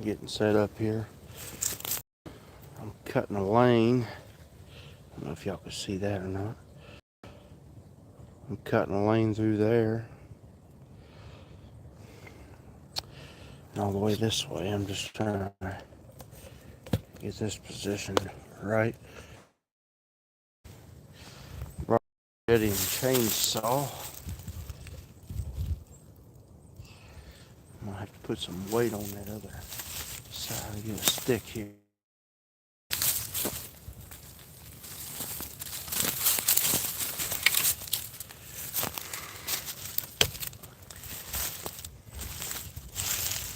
Getting set up here. I'm cutting a lane. I don't know if y'all can see that or not. I'm cutting a lane through there. And all the way this way, I'm just trying to get this positioned right. Ready and chainsaw. I'm gonna have to put some weight on that other side and get a stick here.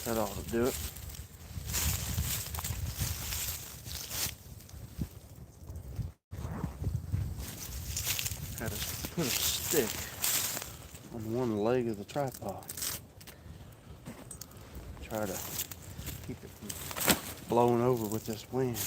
That ought to do it. Had to put a stick on one leg of the tripod. Try to keep it from blowing over with this wind.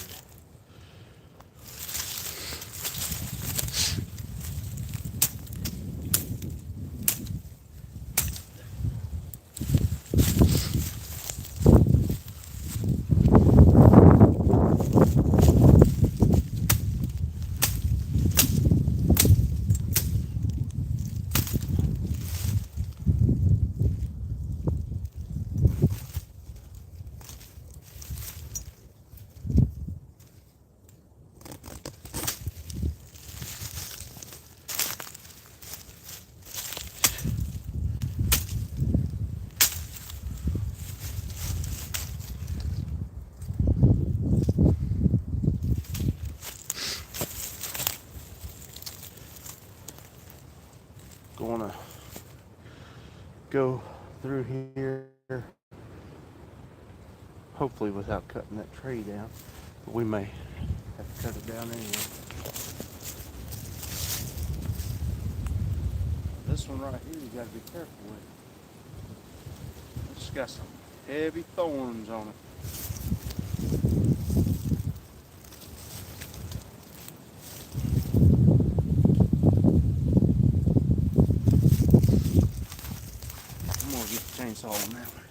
Gonna go through here, hopefully without cutting that tree down, but we may have to cut it down anyway. This one right here, you gotta be careful with. It's got some heavy thorns on it. Chainsaw on that one.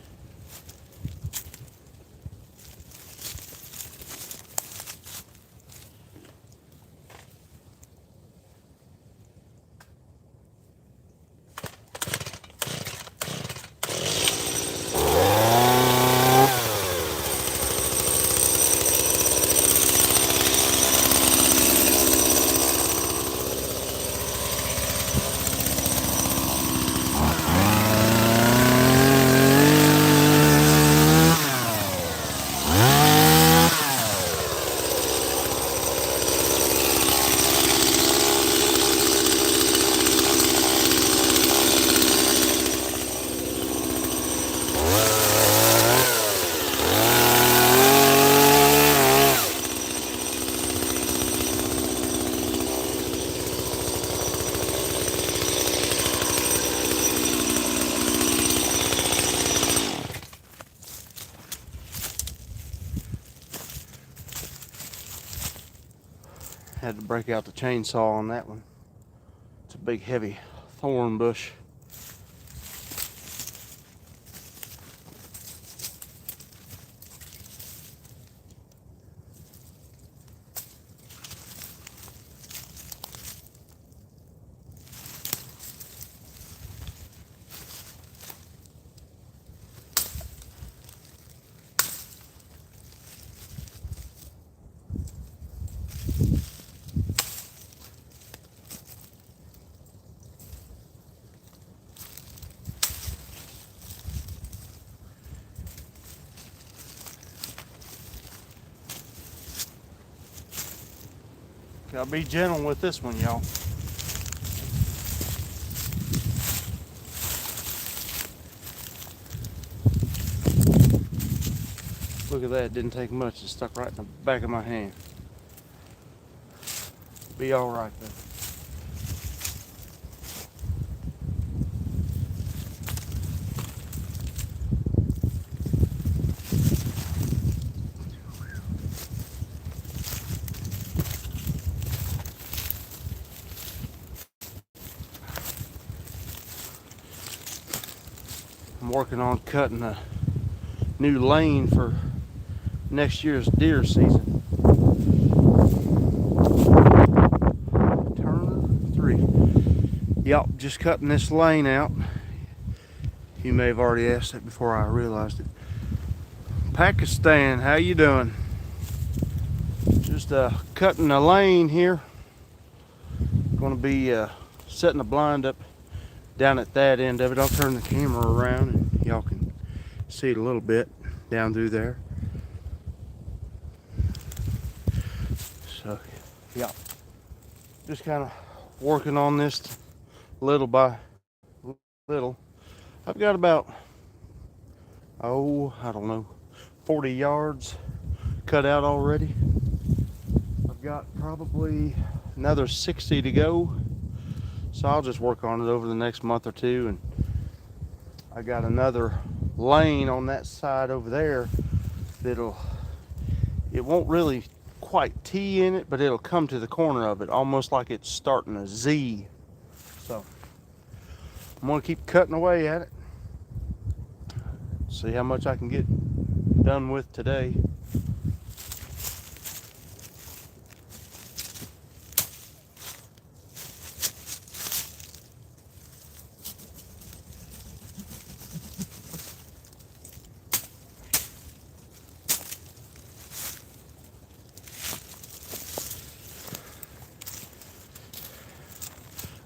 Had to break out the chainsaw on that one. It's a big heavy thorn bush. Gotta be gentle with this one, y'all. Look at that, it didn't take much. It stuck right in the back of my hand. Be all right though. I'm working on cutting a new lane for next year's deer season. Turn 3. Yup, just cutting this lane out. You may have already asked that before I realized it. Pakistan, how you doing? Just cutting a lane here. Going to be setting the blind up down at that end of it. I'll turn the camera around and y'all can see it a little bit down through there. So, yeah, just kind of working on this little by little. I've got about, I don't know, 40 yards cut out already. I've got probably another 60 to go. So I'll just work on it over the next month or two. And I got another lane on that side over there it won't really quite tee in it, but it'll come to the corner of it, almost like it's starting a Z. So I'm gonna keep cutting away at it. See how much I can get done with today.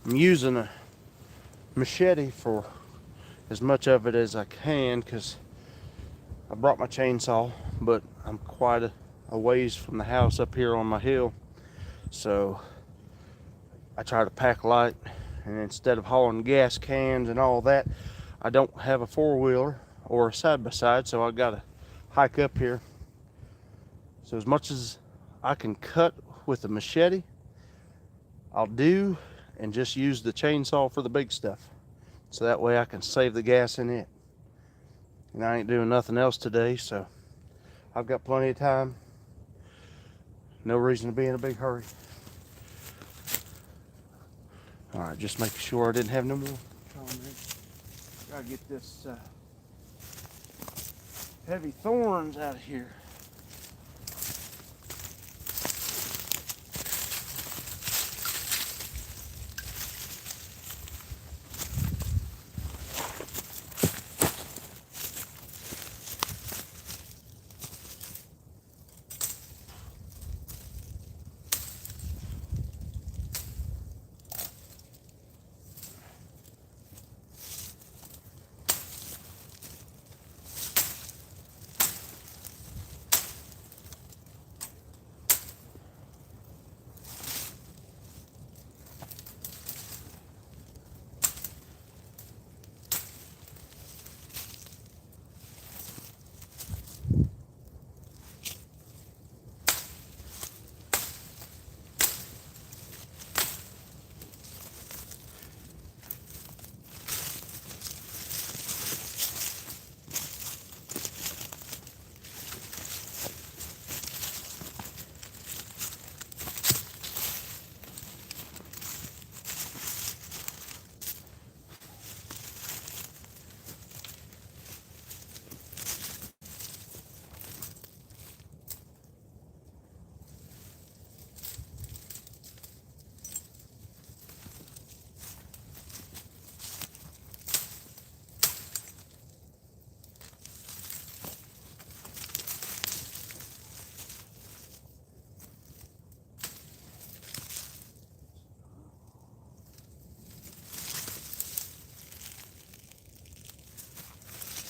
I'm using a machete for as much of it as I can because I brought my chainsaw, but I'm quite a ways from the house up here on my hill. So I try to pack light, and instead of hauling gas cans and all that, I don't have a four-wheeler or a side-by-side, so I gotta hike up here. So as much as I can cut with a machete, I'll do, and just use the chainsaw for the big stuff. So that way I can save the gas in it. And I ain't doing nothing else today, so I've got plenty of time. No reason to be in a big hurry. All right, just making sure I didn't have no more comments. Gotta get this heavy thorns out of here.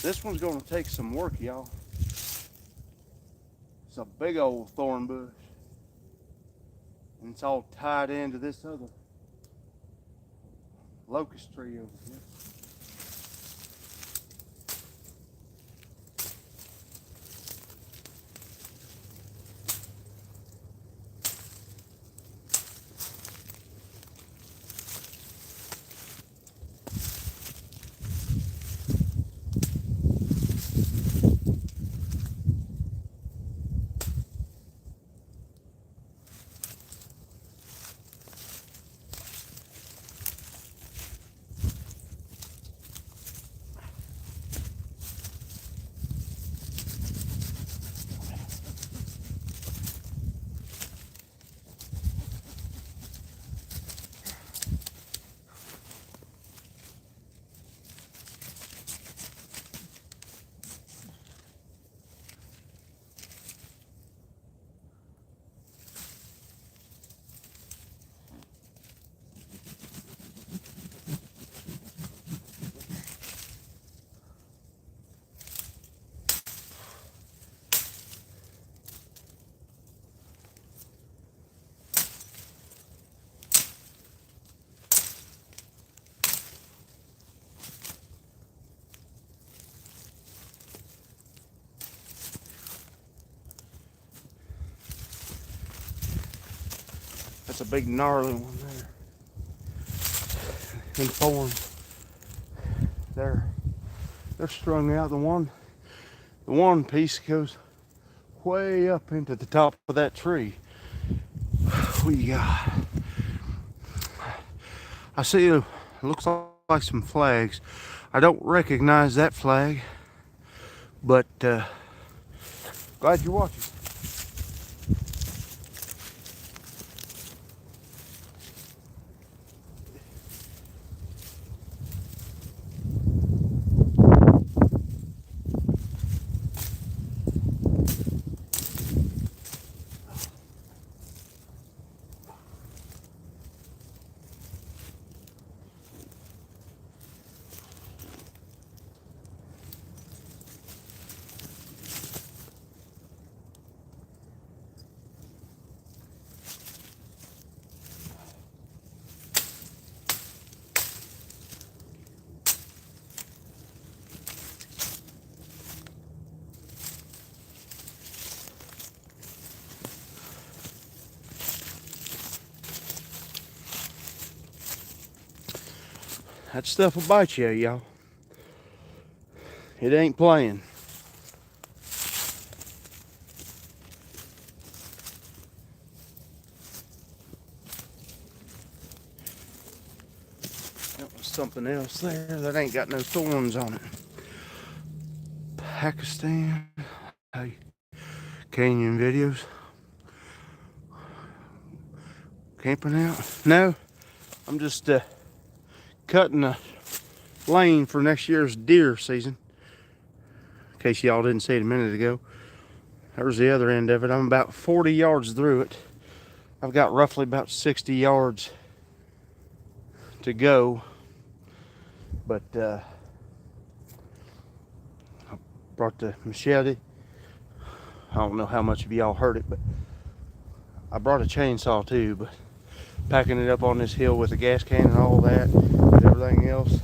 This one's gonna take some work, y'all. It's a big old thorn bush. And it's all tied into this other locust tree over here. That's a big gnarly one there. And thorns. They're strung out. The one piece goes way up into the top of that tree. What you got? I see it looks like some flags. I don't recognize that flag, but glad you're watching. That stuff will bite you, y'all. It ain't playing. That was something else there that ain't got no thorns on it. Pakistan. Hey, canyon videos. Camping out? No, I'm just cutting a lane for next year's deer season. In case y'all didn't see it a minute ago. There's the other end of it. I'm about 40 yards through it. I've got roughly about 60 yards to go. But I brought the machete. I don't know how much of y'all heard it, but I brought a chainsaw too, but packing it up on this hill with a gas can and all that and everything else,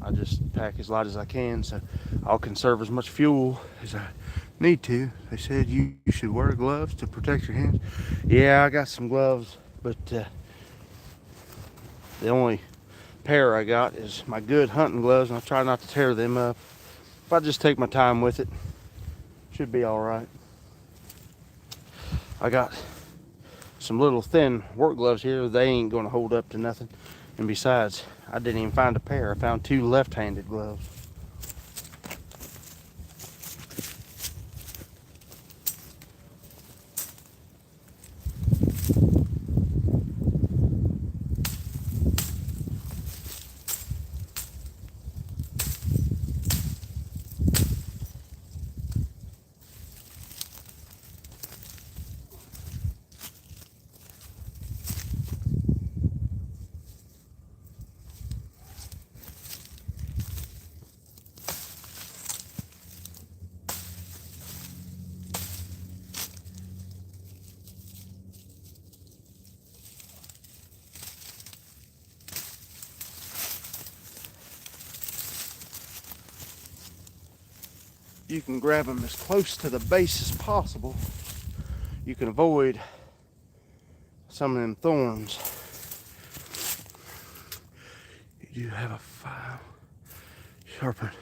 I just pack as light as I can so I'll conserve as much fuel as I need to. They said you should wear gloves to protect your hands. Yeah, I got some gloves, but the only pair I got is my good hunting gloves, and I try not to tear them up. If I just take my time with it, should be all right. I got some little thin work gloves here. They ain't gonna hold up to nothing. And besides, I didn't even find a pair. I found two left-handed gloves. You can grab them as close to the base as possible. You can avoid some of them thorns. You do have a file sharpened.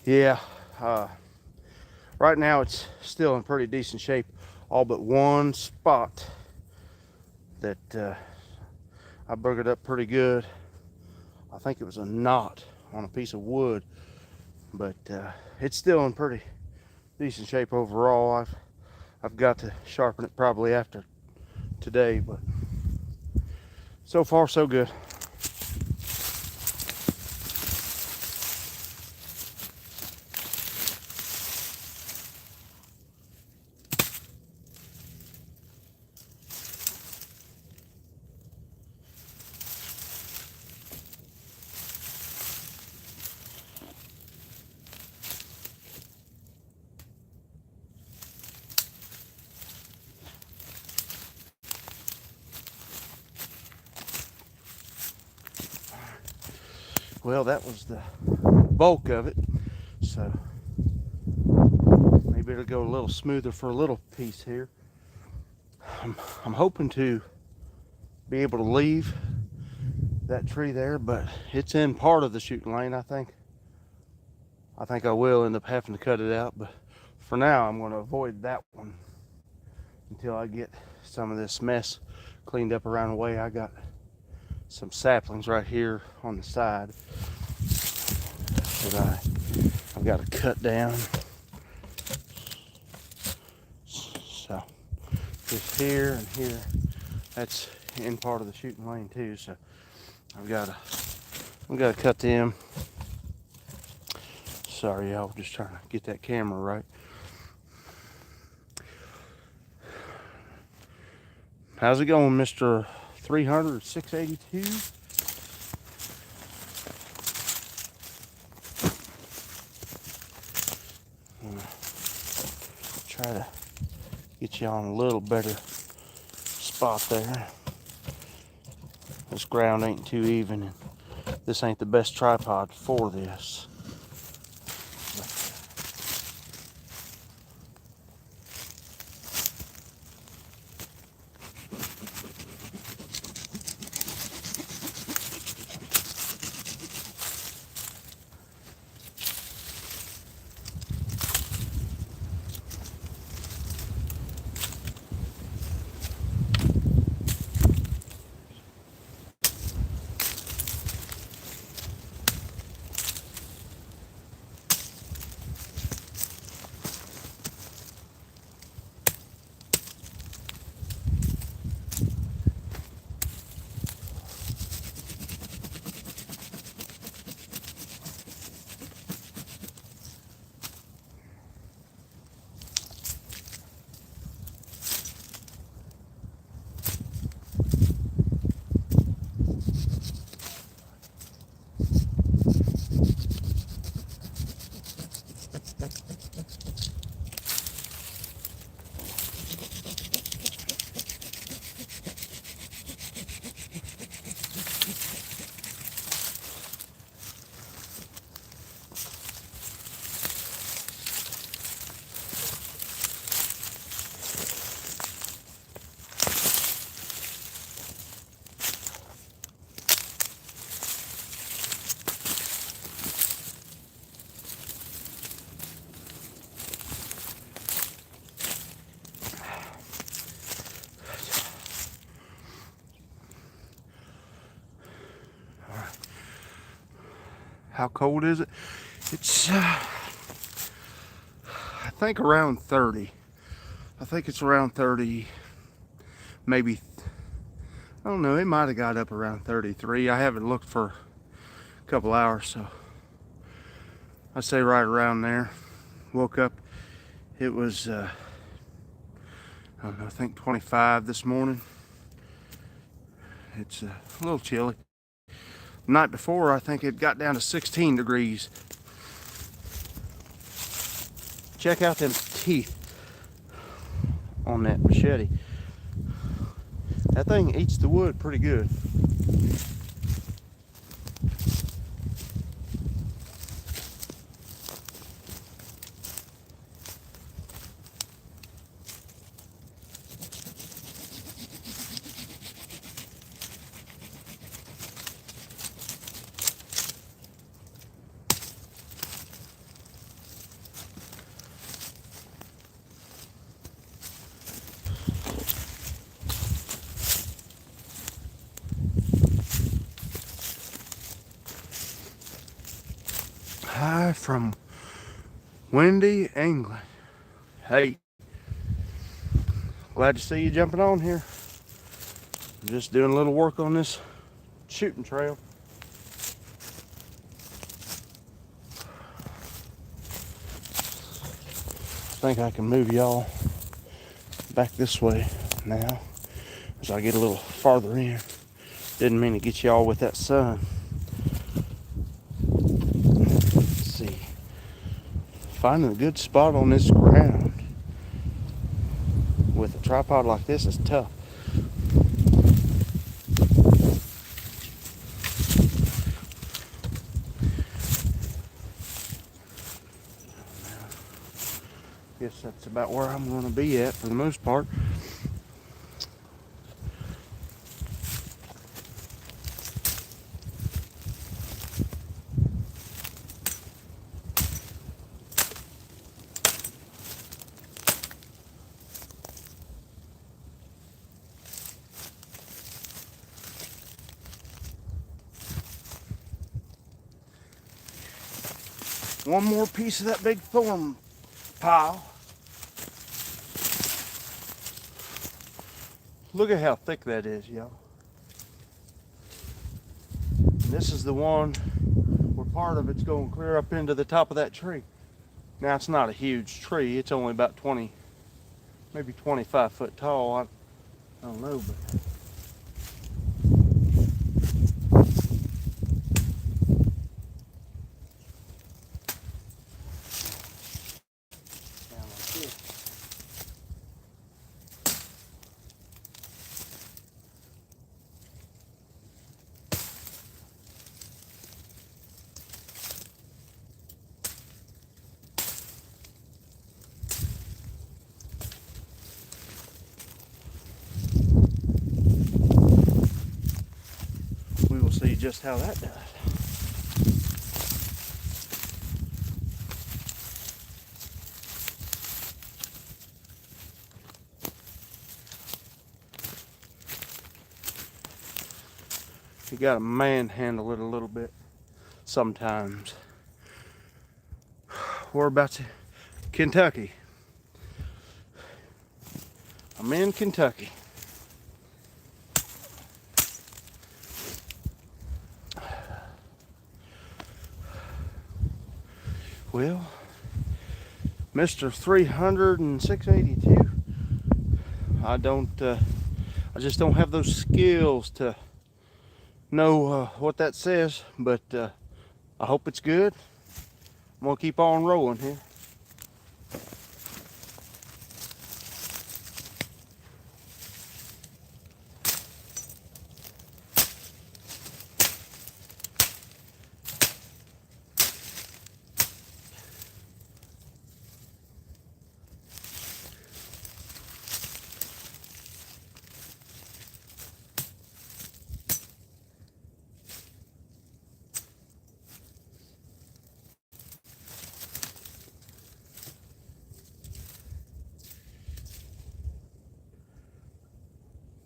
Yeah, right now it's still in pretty decent shape, all but one spot that I buggered up pretty good. I think it was a knot on a piece of wood, but it's still in pretty decent shape overall. I've got to sharpen it probably after today, but so far so good. Well, that was the bulk of it, so maybe it'll go a little smoother for a little piece here. I'm hoping to be able to leave that tree there, but it's in part of the shooting lane. I think I will end up having to cut it out, but for now I'm going to avoid that one until I get some of this mess cleaned up around the way. I got some saplings right here on the side that I've got to cut down. So just here and here, that's in part of the shooting lane too. So I've got to cut them. Sorry, y'all, just trying to get that camera right. How's it going, Mr. 300 682? Try to get you on a little better spot there. This ground ain't too even, and this ain't the best tripod for this. How cold is it? It's, I think around 30. I think it's around 30, maybe, I don't know, it might have got up around 33. I haven't looked for a couple hours, so I'd say right around there. Woke up, it was, I don't know, I think 25 this morning. It's a little chilly. The night before, I think it got down to 16 degrees. Check out them teeth on that machete. That thing eats the wood pretty good. Hi from windy England. Hey, glad to see you jumping on here. I'm just doing a little work on this shooting trail. I think I can move y'all back this way now as I get a little farther in. Didn't mean to get y'all with that sun. Finding a good spot on this ground with a tripod like this is tough. Guess that's about where I'm going to be at for the most part. one more piece of that big thorn pile. Look at how thick that is, y'all. And this is the one where part of it's going clear up into the top of that tree. Now it's not a huge tree. It's only about 20, maybe 25 foot tall. I don't know, but down like this. We will see just how that does. You gotta manhandle it a little bit sometimes. Whereabouts? Kentucky. I'm in Kentucky. Well, Mr. 300 and 682. I just don't have those skills to know what that says, but I hope it's good. I'm gonna keep on rolling here.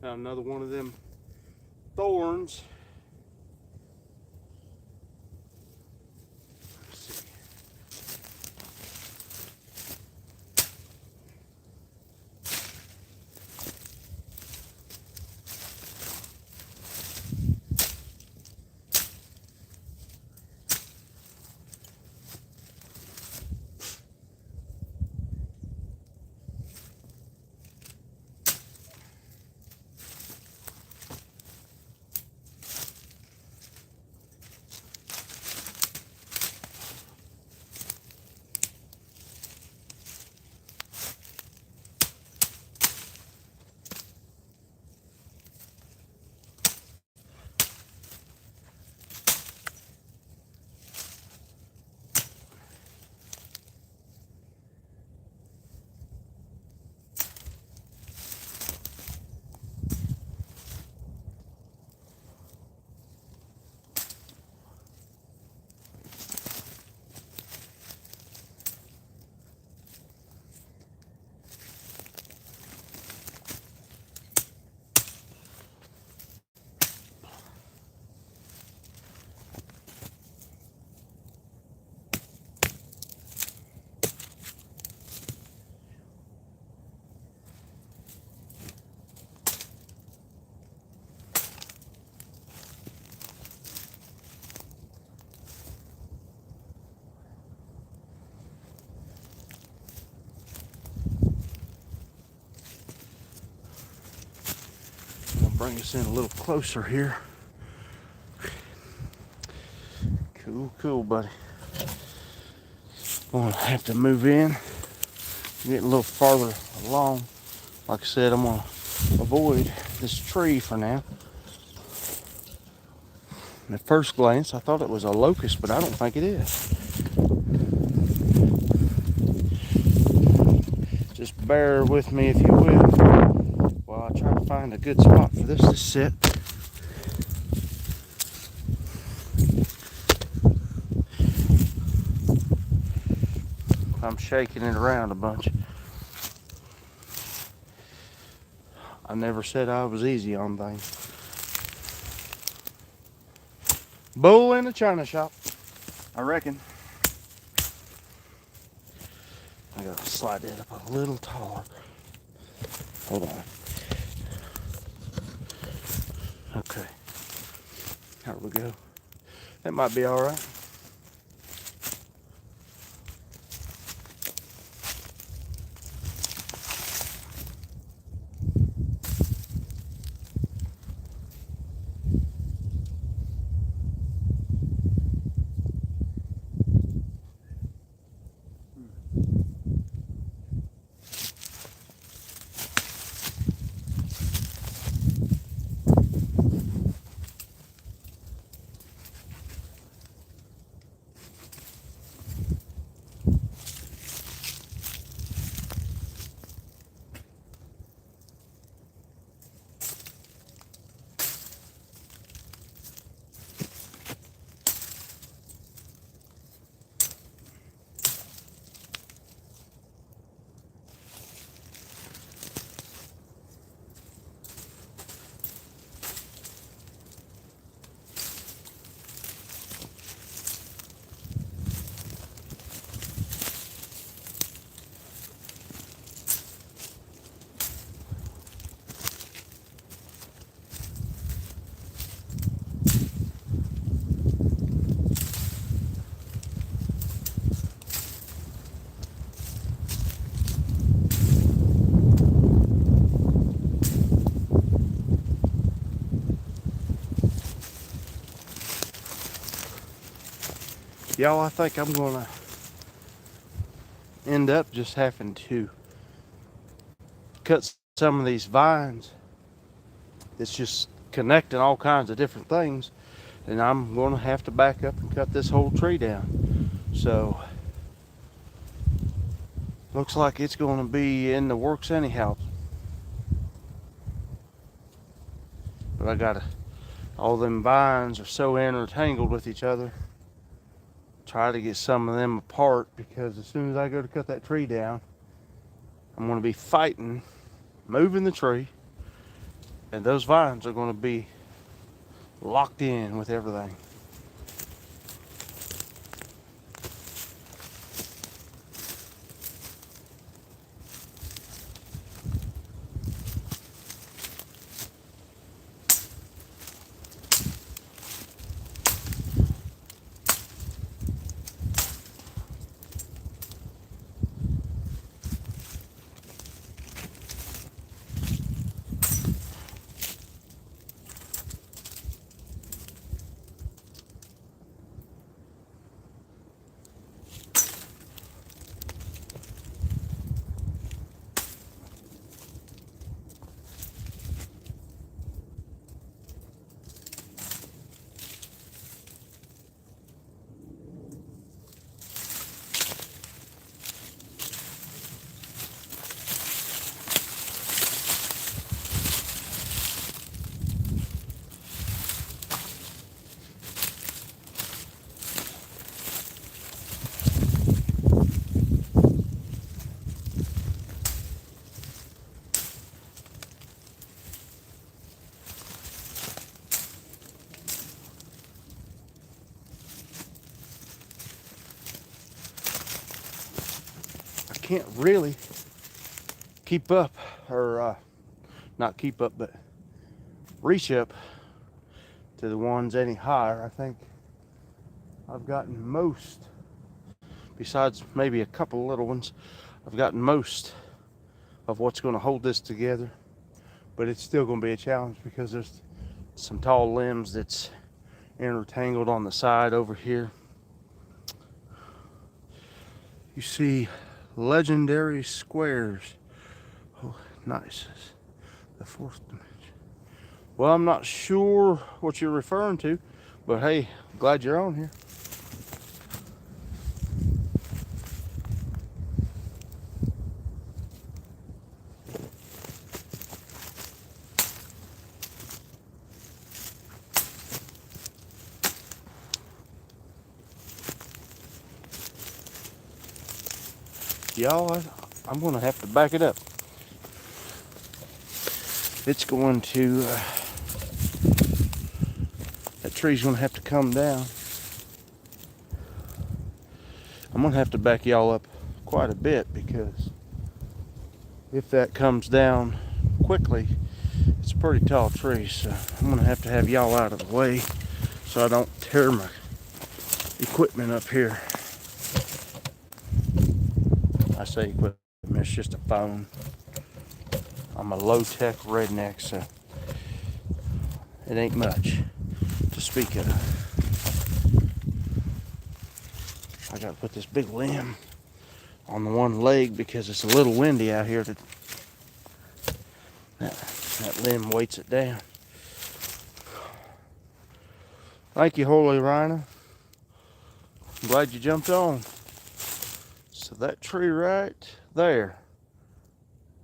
Found another one of them thorns. Let's see. Bring us in a little closer here. Cool, buddy. Gonna have to move in, get a little farther along. Like I said, I'm gonna avoid this tree for now. At first glance, I thought it was a locust, but I don't think it is. Just bear with me if you will while I try to find a good spot for this to sit. I'm shaking it around a bunch. I never said I was easy on things. Bull in a china shop, I reckon. I gotta slide it up a little taller. Hold on. Okay. There we go. That might be all right. Y'all, I think I'm gonna end up just having to cut some of these vines that's just connecting all kinds of different things, and I'm gonna have to back up and cut this whole tree down. So looks like it's gonna be in the works anyhow. But I gotta, all them vines are so intertangled with each other. Try to get some of them apart, because as soon as I go to cut that tree down, I'm going to be fighting moving the tree, and those vines are going to be locked in with everything. Can't really keep up, or not keep up, but reach up to the ones any higher. I think I've gotten most, besides maybe a couple little ones, I've gotten most of what's going to hold this together. But it's still going to be a challenge, because there's some tall limbs that's intertangled on the side over here. You see legendary squares. Oh, nice. The fourth dimension. Well, I'm not sure what you're referring to, but hey, glad you're on here. Y'all, I'm going to have to back it up. It's going to, that tree's going to have to come down. I'm going to have to back y'all up quite a bit, because if that comes down quickly, it's a pretty tall tree, so I'm gonna have to have y'all out of the way so I don't tear my equipment up here. I say equipment, it's just a phone. I'm a low-tech redneck, so it ain't much to speak of. I gotta put this big limb on the one leg because it's a little windy out here. That limb weights it down. Thank you, Holy Rhino. I'm glad you jumped on. So that tree right there,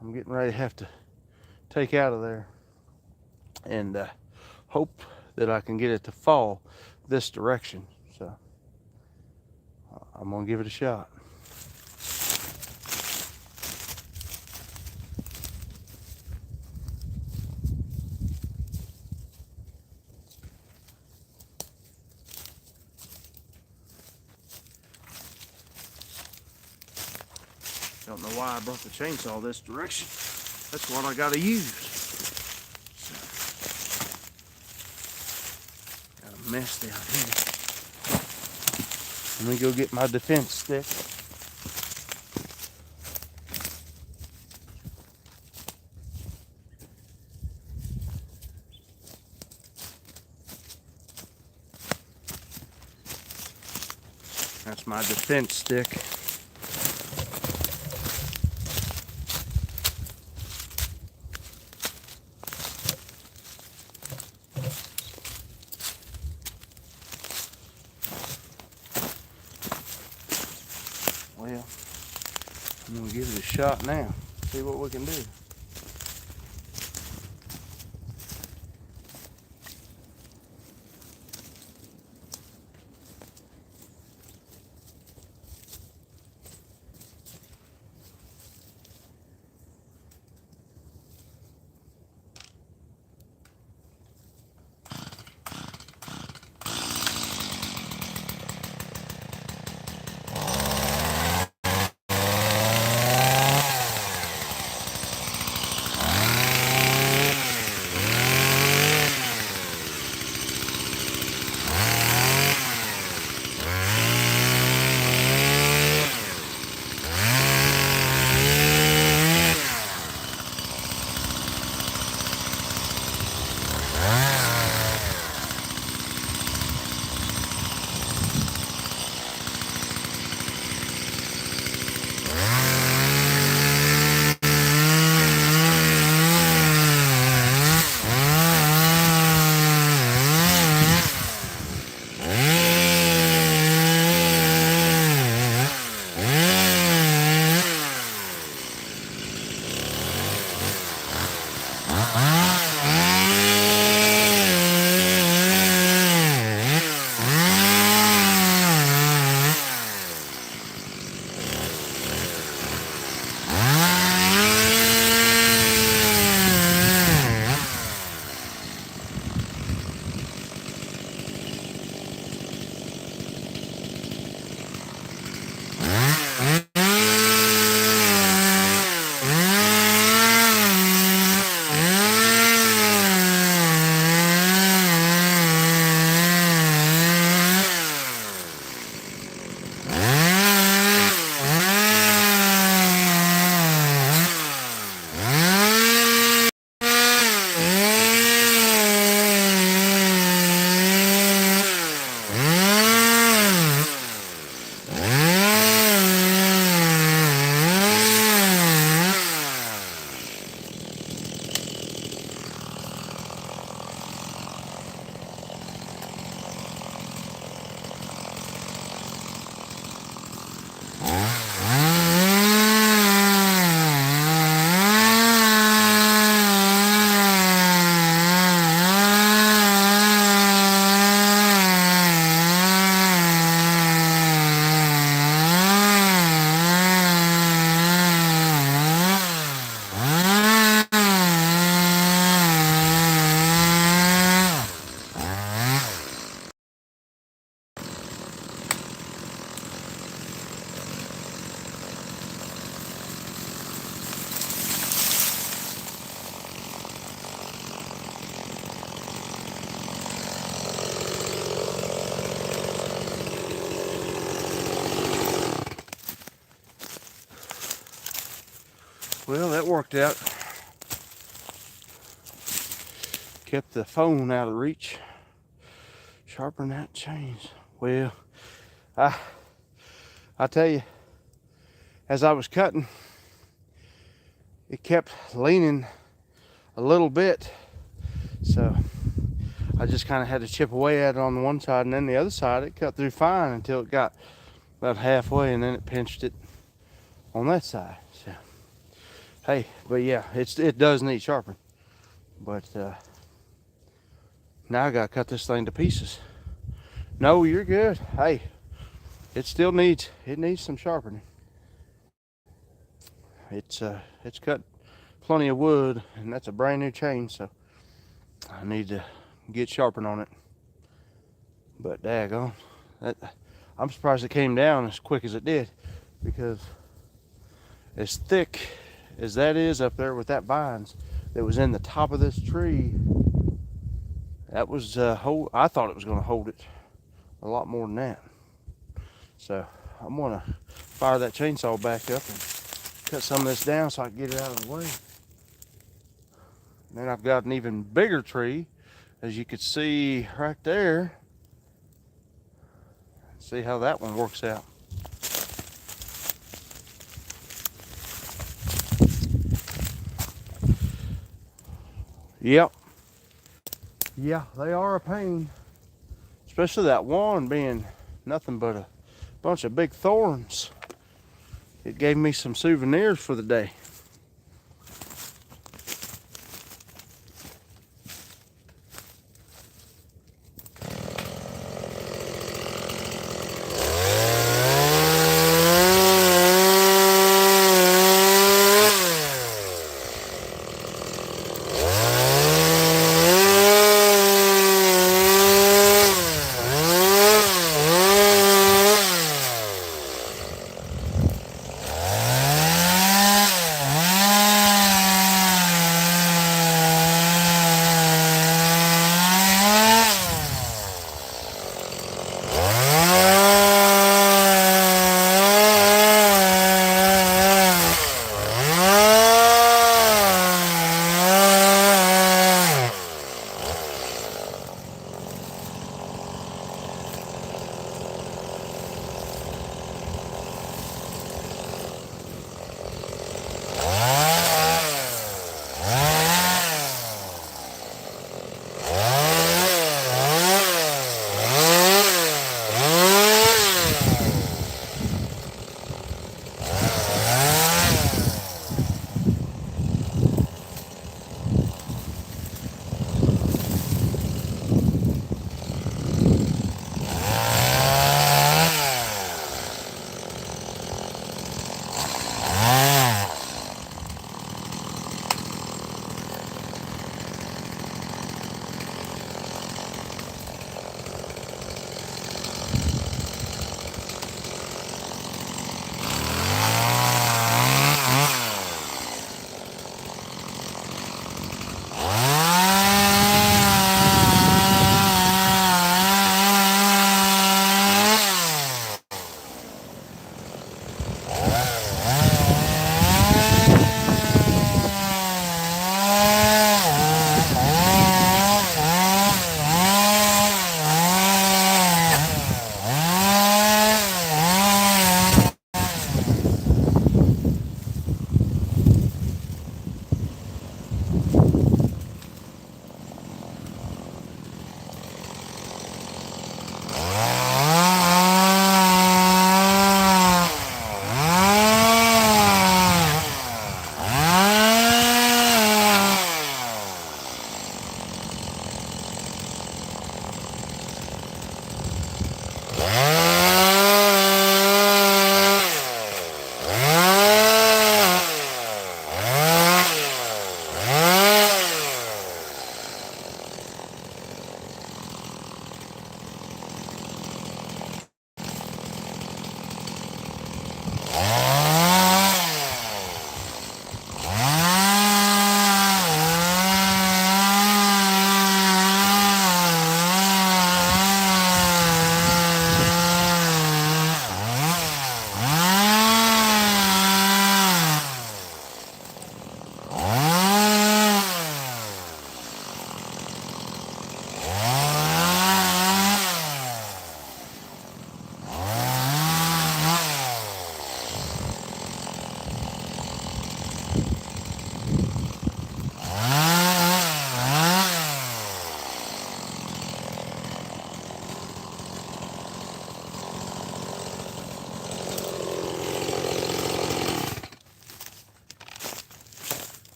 I'm getting ready to have to take out of there, and hope that I can get it to fall this direction. So I'm gonna give it a shot. Don't know why I brought the chainsaw this direction. That's what I gotta use. So, got a mess down here. Let me go get my defense stick. That's my defense stick. Well, I'm gonna give it a shot now. See what we can do. Well, that worked out. Kept the phone out of reach. Sharpen that chains. Well, I tell you, as I was cutting, it kept leaning a little bit, so I just kind of had to chip away at it on the one side, and then the other side it cut through fine until it got about halfway, and then it pinched it on that side. So hey, but yeah, it does need sharpening, but now I gotta cut this thing to pieces. No, you're good. Hey, it needs some sharpening. It's cut plenty of wood, and that's a brand new chain, so I need to get sharpened on it. But daggone, I'm surprised it came down as quick as it did, because as thick as that is up there with that vines that was in the top of this tree, that was I thought it was going to hold it a lot more than that. So I'm going to fire that chainsaw back up and cut some of this down so I can get it out of the way. And then I've got an even bigger tree, as you could see right there. See how that one works out. Yep. Yeah, they are a pain. Especially that one being nothing but a bunch of big thorns. It gave me some souvenirs for the day.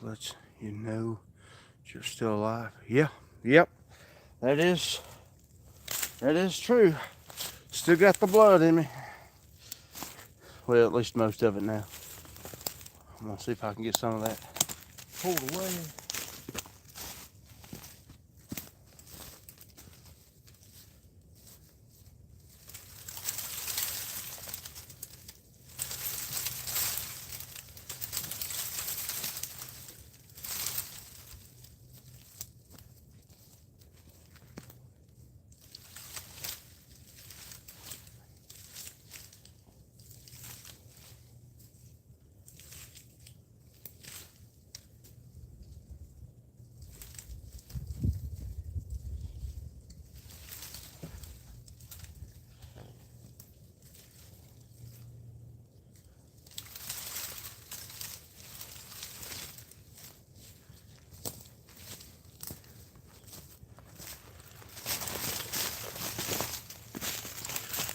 just let you know that you're still alive. Yeah, yep, that is true. Still got the blood in me. Well, at least most of it now. I'm gonna see if I can get some of that pulled away.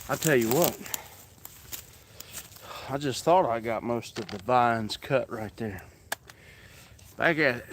I tell you what, I just thought I got most of the vines cut right there. Back at it.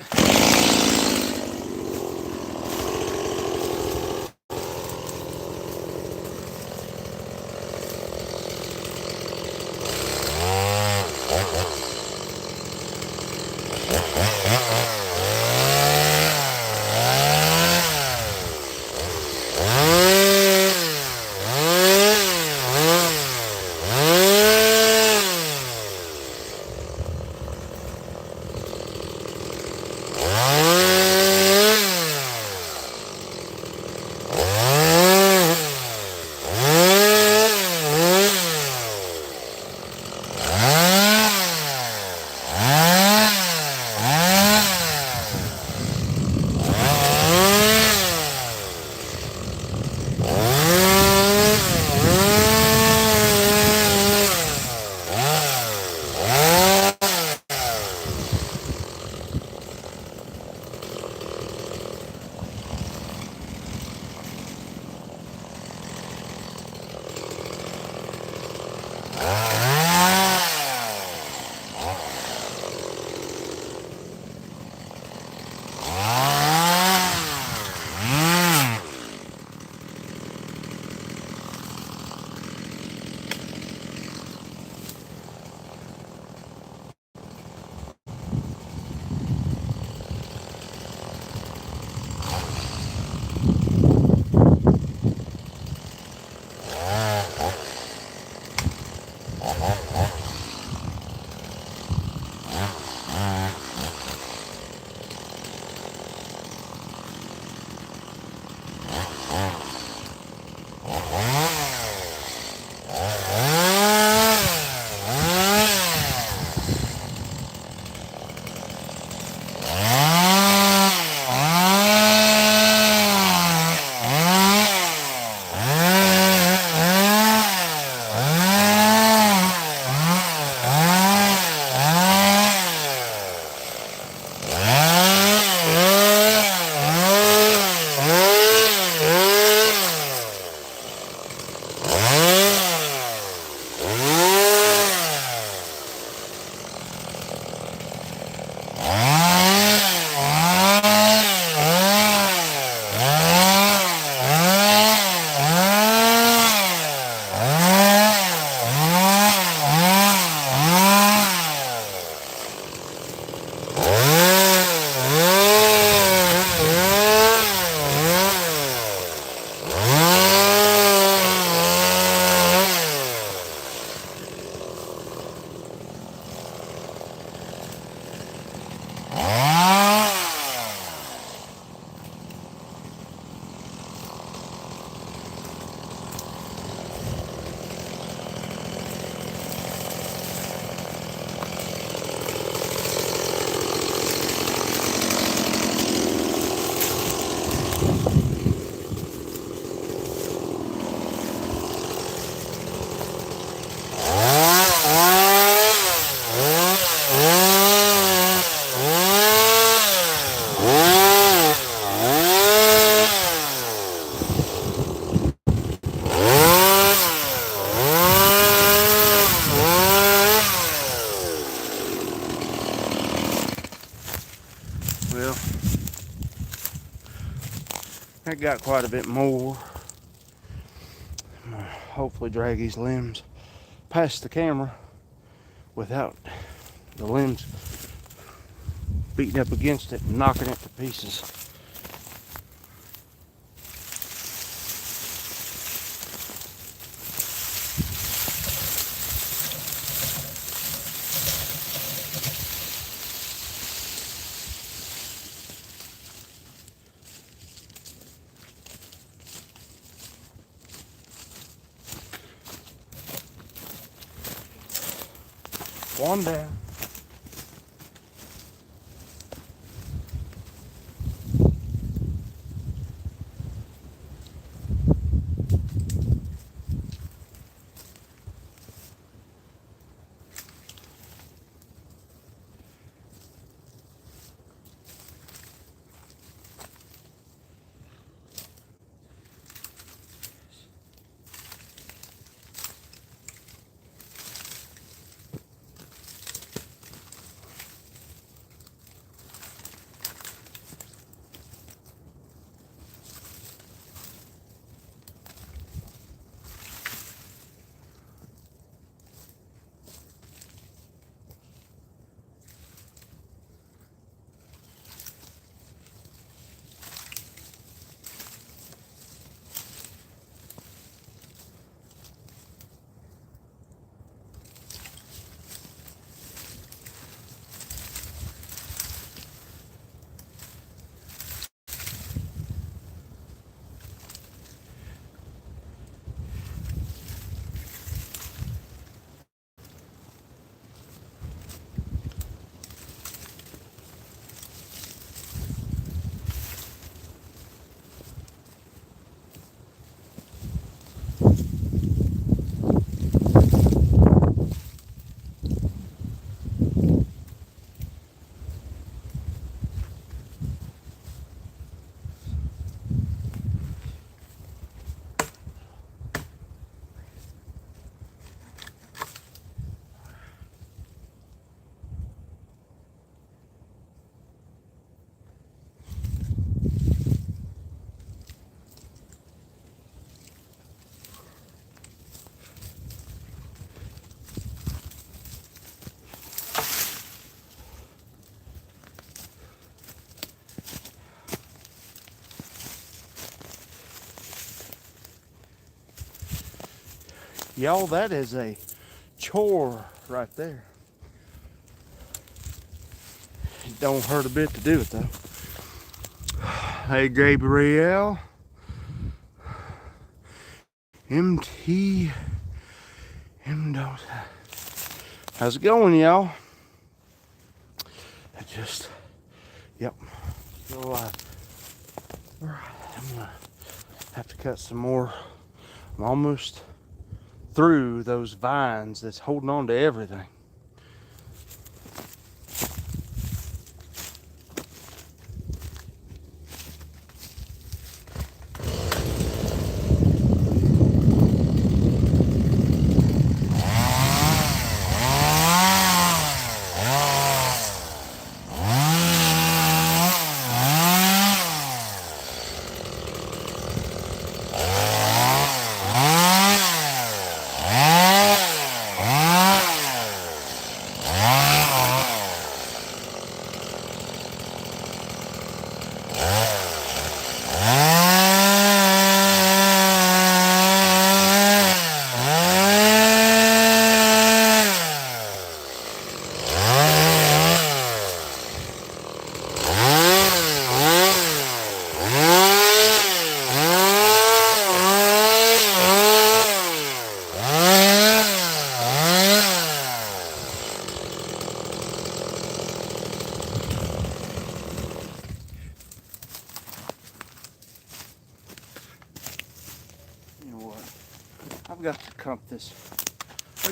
I got quite a bit more. I'm gonna hopefully drag these limbs past the camera without the limbs beating up against it and knocking it to pieces. One down. Y'all, that is a chore right there. It don't hurt a bit to do it though. Hey Gabrielle. MT. How's it going, y'all? I just, yep. So, I'm gonna have to cut some more. I'm almost through those vines that's holding on to everything.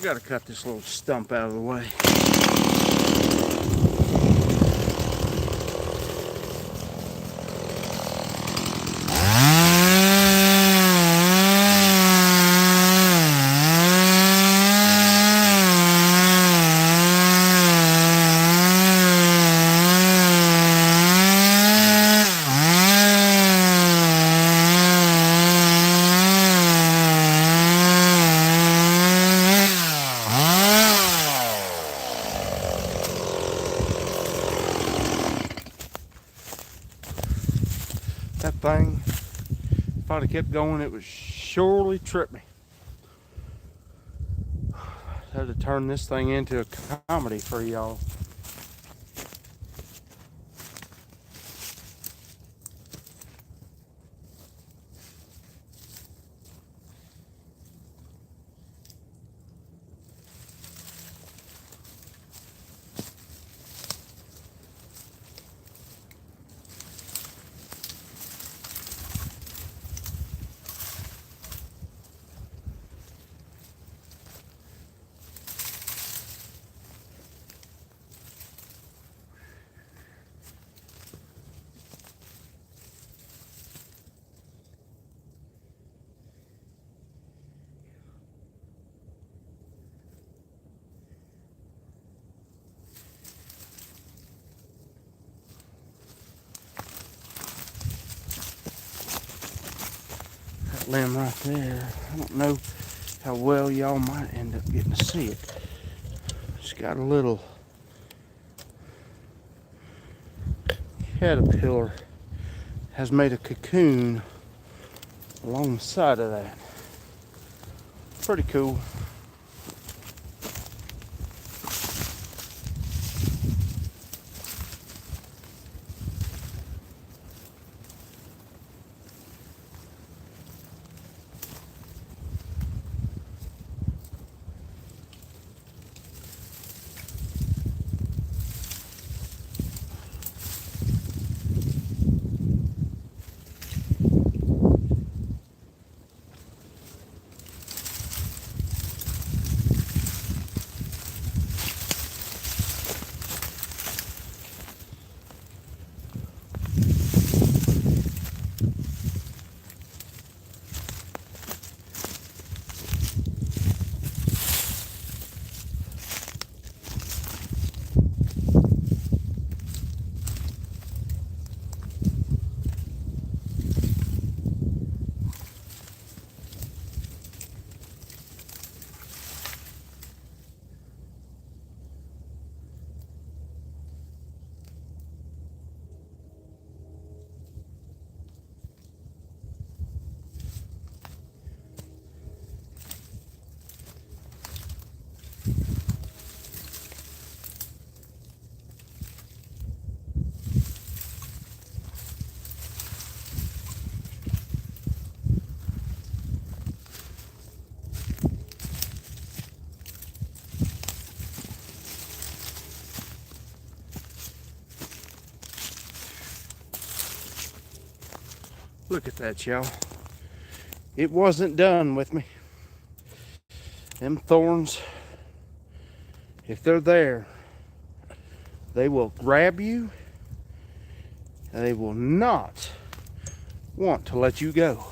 I've got to cut this little stump out of the way. That thing, if I'd have kept going, it would surely trip me. I had to turn this thing into a comedy for y'all. That limb right there, I don't know how well y'all might end up getting to see it. It's got a little caterpillar, has made a cocoon along the side of that. Pretty cool. Look at that, y'all. It wasn't done with me. Them thorns, if they're there, they will grab you and they will not want to let you go.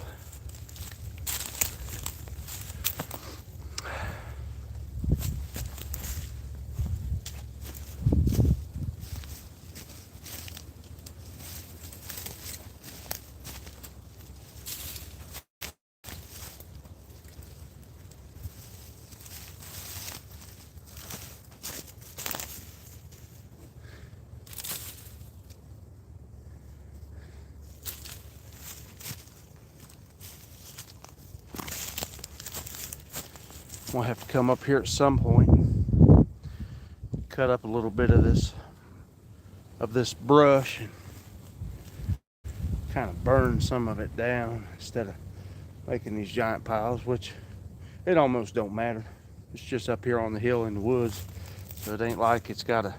We'll have to come up here at some point, cut up a little bit of this brush and kind of burn some of it down instead of making these giant piles, which it almost don't matter. It's just up here on the hill in the woods, so it ain't like it's got to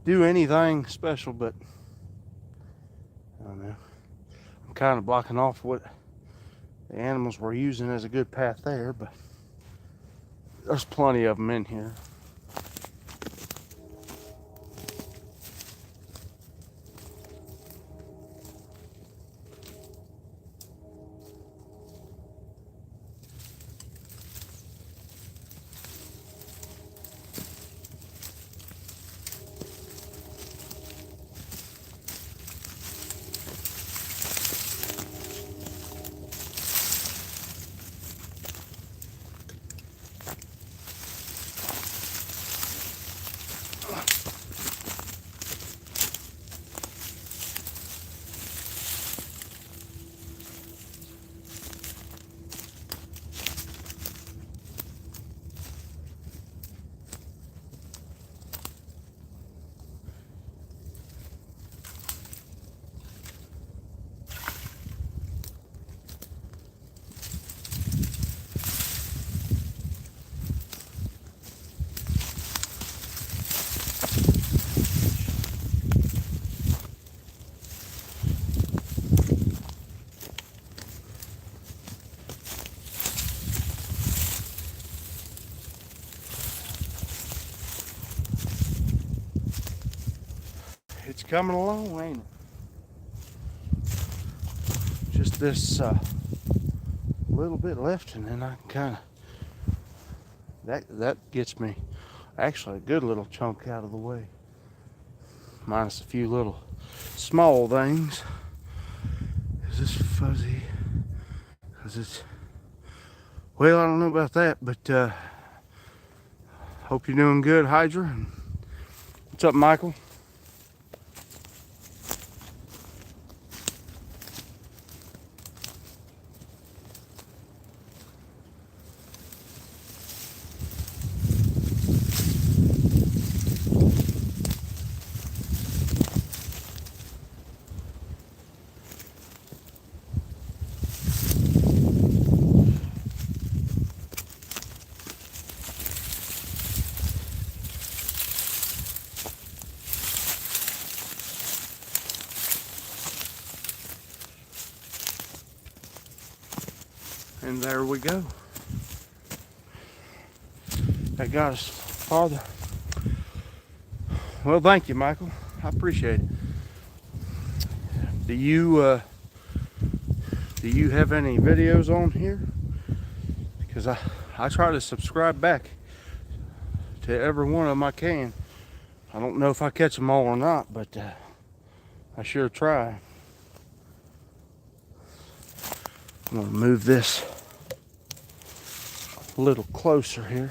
do anything special, but I don't know. I'm kind of blocking off what the animals were using as a good path there, but there's plenty of them in here. coming along, ain't it? Just this little bit left, and then I can kind of, that gets me actually a good little chunk out of the way, minus a few little small things. Is this fuzzy? Because it's, well, I don't know about that, but hope you're doing good, Hydra. What's up, Michael? And there we go. That got us farther. Well, thank you, Michael. I appreciate it. Do you have any videos on here? Because I try to subscribe back to every one of them I can. I don't know if I catch them all or not, but I sure try. I'm gonna move this a little closer here.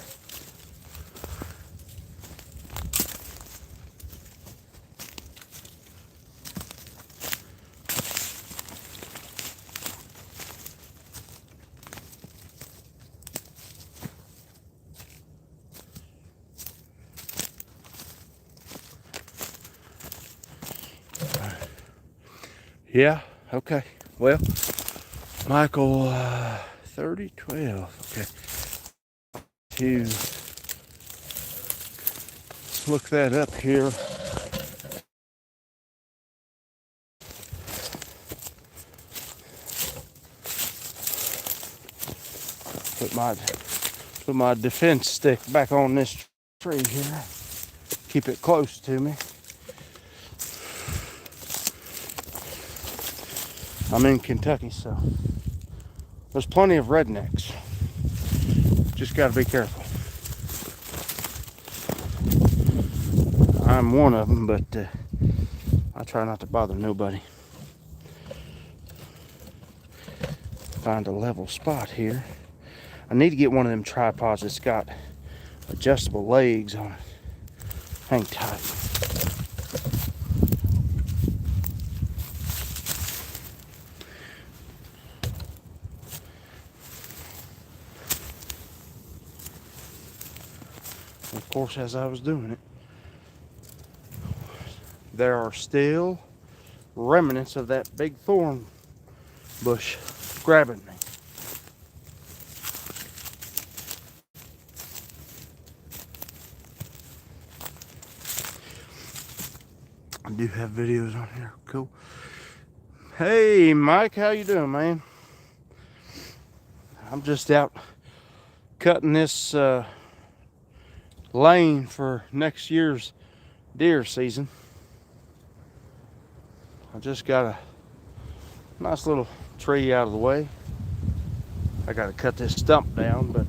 Yeah, okay. Well, Michael, 3012. Okay. Let's look that up here. Put my defense stick back on this tree here. Keep it close to me. I'm in Kentucky, so there's plenty of rednecks. Just got to be careful. I'm one of them, but I try not to bother nobody. Find a level spot here. I need to get one of them tripods that's got adjustable legs on it. Hang tight. Of course, as I was doing it, there are still remnants of that big thorn bush grabbing me. I do have videos on here. Cool. Hey, Mike, how you doing, man? I'm just out cutting this lane for next year's deer season. I just got a nice little tree out of the way. I got to cut this stump down, but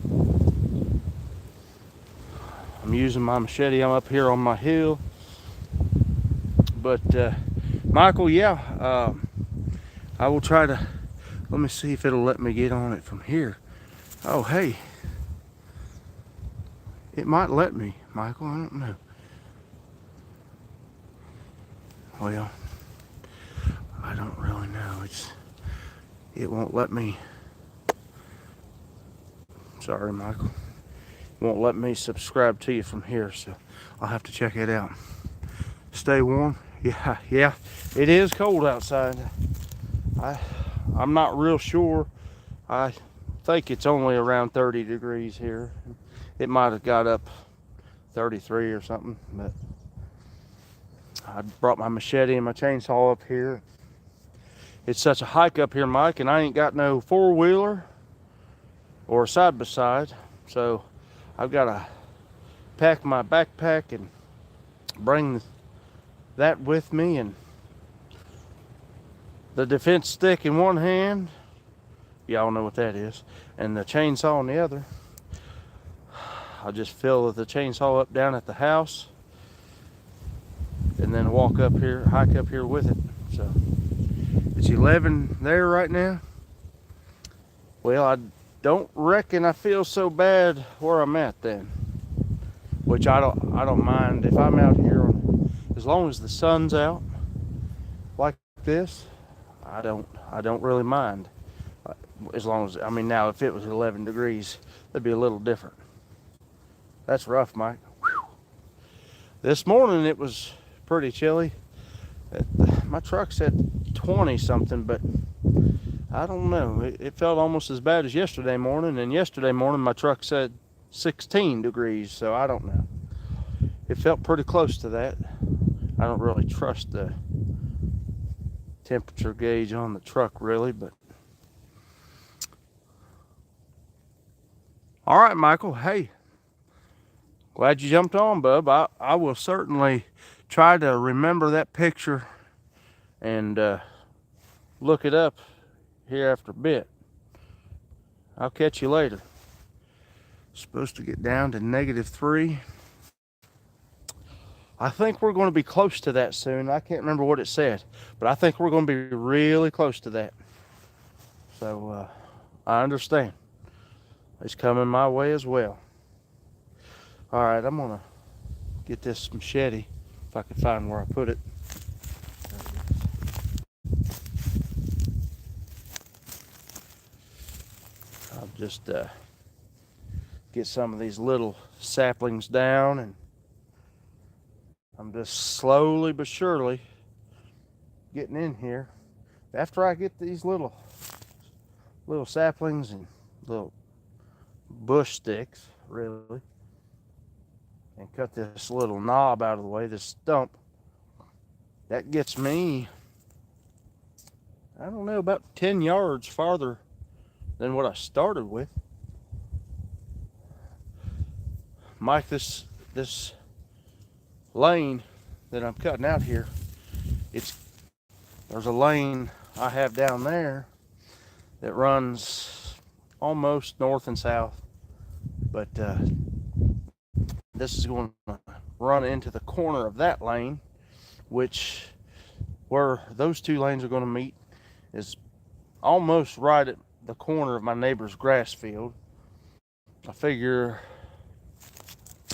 I'm using my machete. I'm up here on my hill. But Michael, yeah, I will try to, let me see if it'll let me get on it from here. Oh, hey, it might let me, Michael, I don't know. Well, I don't really know. It won't let me. Sorry, Michael. It won't let me subscribe to you from here, so I'll have to check it out. Stay warm. Yeah, it is cold outside. I'm not real sure. I think it's only around 30 degrees here. It might have got up 33 or something, but I brought my machete and my chainsaw up here. It's such a hike up here, Mike, and I ain't got no four-wheeler or side-by-side, so I've got to pack my backpack and bring that with me and the defense stick in one hand, y'all know what that is, and the chainsaw in the other. I'll just fill the chainsaw up down at the house and then walk up here, hike up here with it. So it's 11 there right now. Well, I don't reckon I feel so bad where I'm at then, which I don't mind if I'm out here as long as the sun's out like this. I don't really mind, as long as, I mean, now if it was 11 degrees, that'd be a little different. That's rough, Mike. Whew. This morning it was pretty chilly. My truck said 20 something, but I don't know. It felt almost as bad as yesterday morning, and yesterday morning my truck said 16 degrees, so I don't know. It felt pretty close to that. I don't really trust the temperature gauge on the truck really, but all right, Michael. Hey, glad you jumped on, bub. I will certainly try to remember that picture and look it up here after a bit. I'll catch you later. Supposed to get down to -3. I think we're going to be close to that soon. I can't remember what it said, but I think we're going to be really close to that. So I understand. It's coming my way as well. All right, I'm going to get this machete, if I can find where I put it. I'll just get some of these little saplings down, and I'm just slowly but surely getting in here. After I get these little saplings and little bush sticks, really, and cut this little knob out of the way, this stump, that gets me, I don't know, about 10 yards farther than what I started with. Mike, this lane that I'm cutting out here, there's a lane I have down there that runs almost north and south, but this is going to run into the corner of that lane, which where those two lanes are going to meet is almost right at the corner of my neighbor's grass field. I figure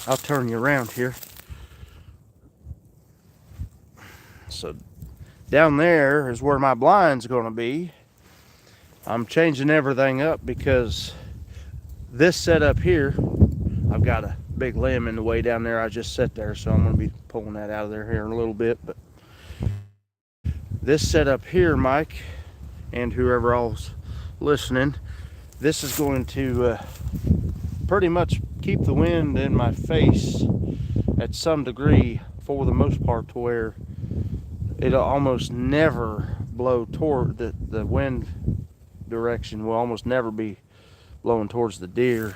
I'll turn you around here. So down there is where my blind's going to be. I'm changing everything up because this setup here, I've got a big limb in the way down there. I just set there, so I'm going to be pulling that out of there here in a little bit. But this setup here, Mike, and whoever else listening, this is going to pretty much keep the wind in my face at some degree for the most part, to where it'll almost never blow toward the wind direction will almost never be blowing towards the deer.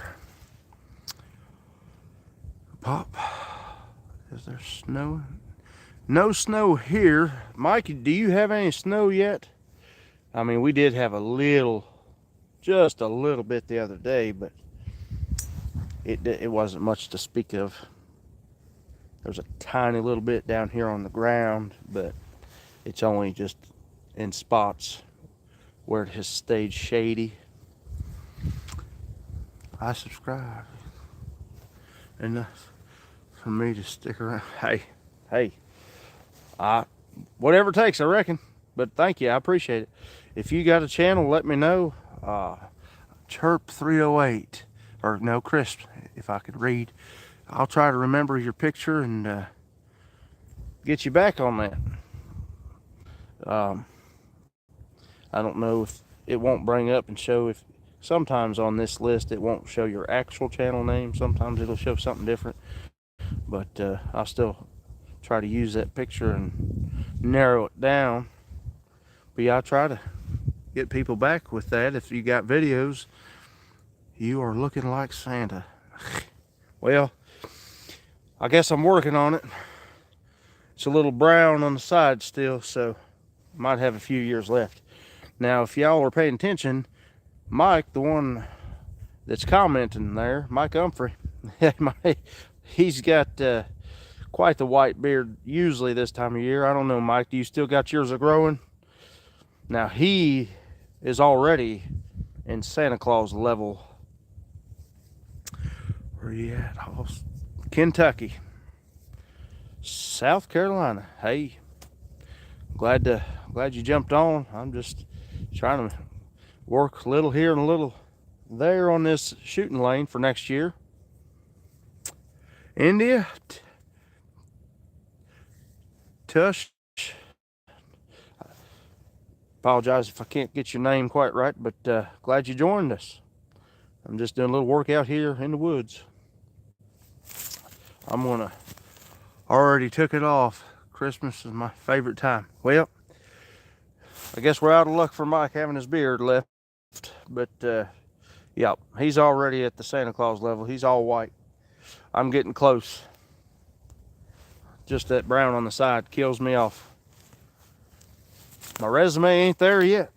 Pop, is there snow? No snow here. Mikey, do you have any snow yet? I mean, we did have just a little bit the other day, but it wasn't much to speak of. There's a tiny little bit down here on the ground, but it's only just in spots where it has stayed shady. I subscribe enough for me to stick around. Hey, whatever it takes, I reckon. But thank you, I appreciate it. If you got a channel, let me know. Chirp 308, or no, Crisp, if I could read. I'll try to remember your picture and get you back on that. I don't know if it won't bring up and show, if sometimes on this list it won't show your actual channel name. Sometimes it'll show something different, but I'll still try to use that picture and narrow it down. But yeah, I'll try to get people back with that. If you got videos, you are looking like Santa. Well, I guess I'm working on it. It's a little brown on the side still, so might have a few years left. Now, if y'all are paying attention, Mike, the one that's commenting there, Mike Humphrey, he's got quite the white beard usually this time of year. I don't know, Mike, do you still got yours a growing? Now, he is already in Santa Claus level. Where you at? Kentucky. South Carolina. Hey, glad you jumped on. I'm just trying to work a little here and a little there on this shooting lane for next year. India, Tush. Apologize if I can't get your name quite right, but glad you joined us. I'm just doing a little workout here in the woods. I'm gonna already took it off. Christmas is my favorite time. Well, I guess we're out of luck for Mike having his beard left, but yeah, he's already at the Santa Claus level. He's all white. I'm getting close. Just that brown on the side kills me off. My resume ain't there yet.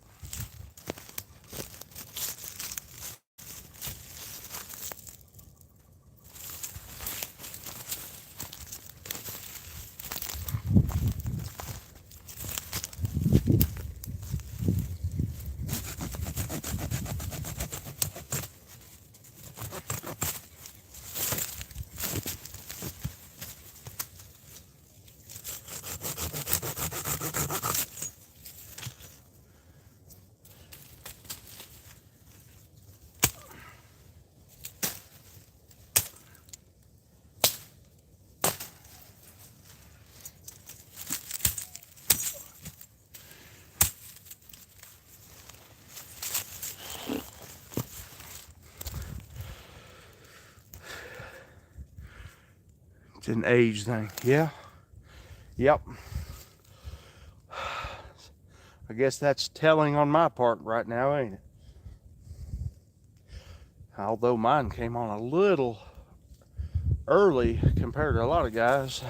It's an age thing. Yeah. Yep. I guess that's telling on my part right now, ain't it? Although mine came on a little early compared to a lot of guys.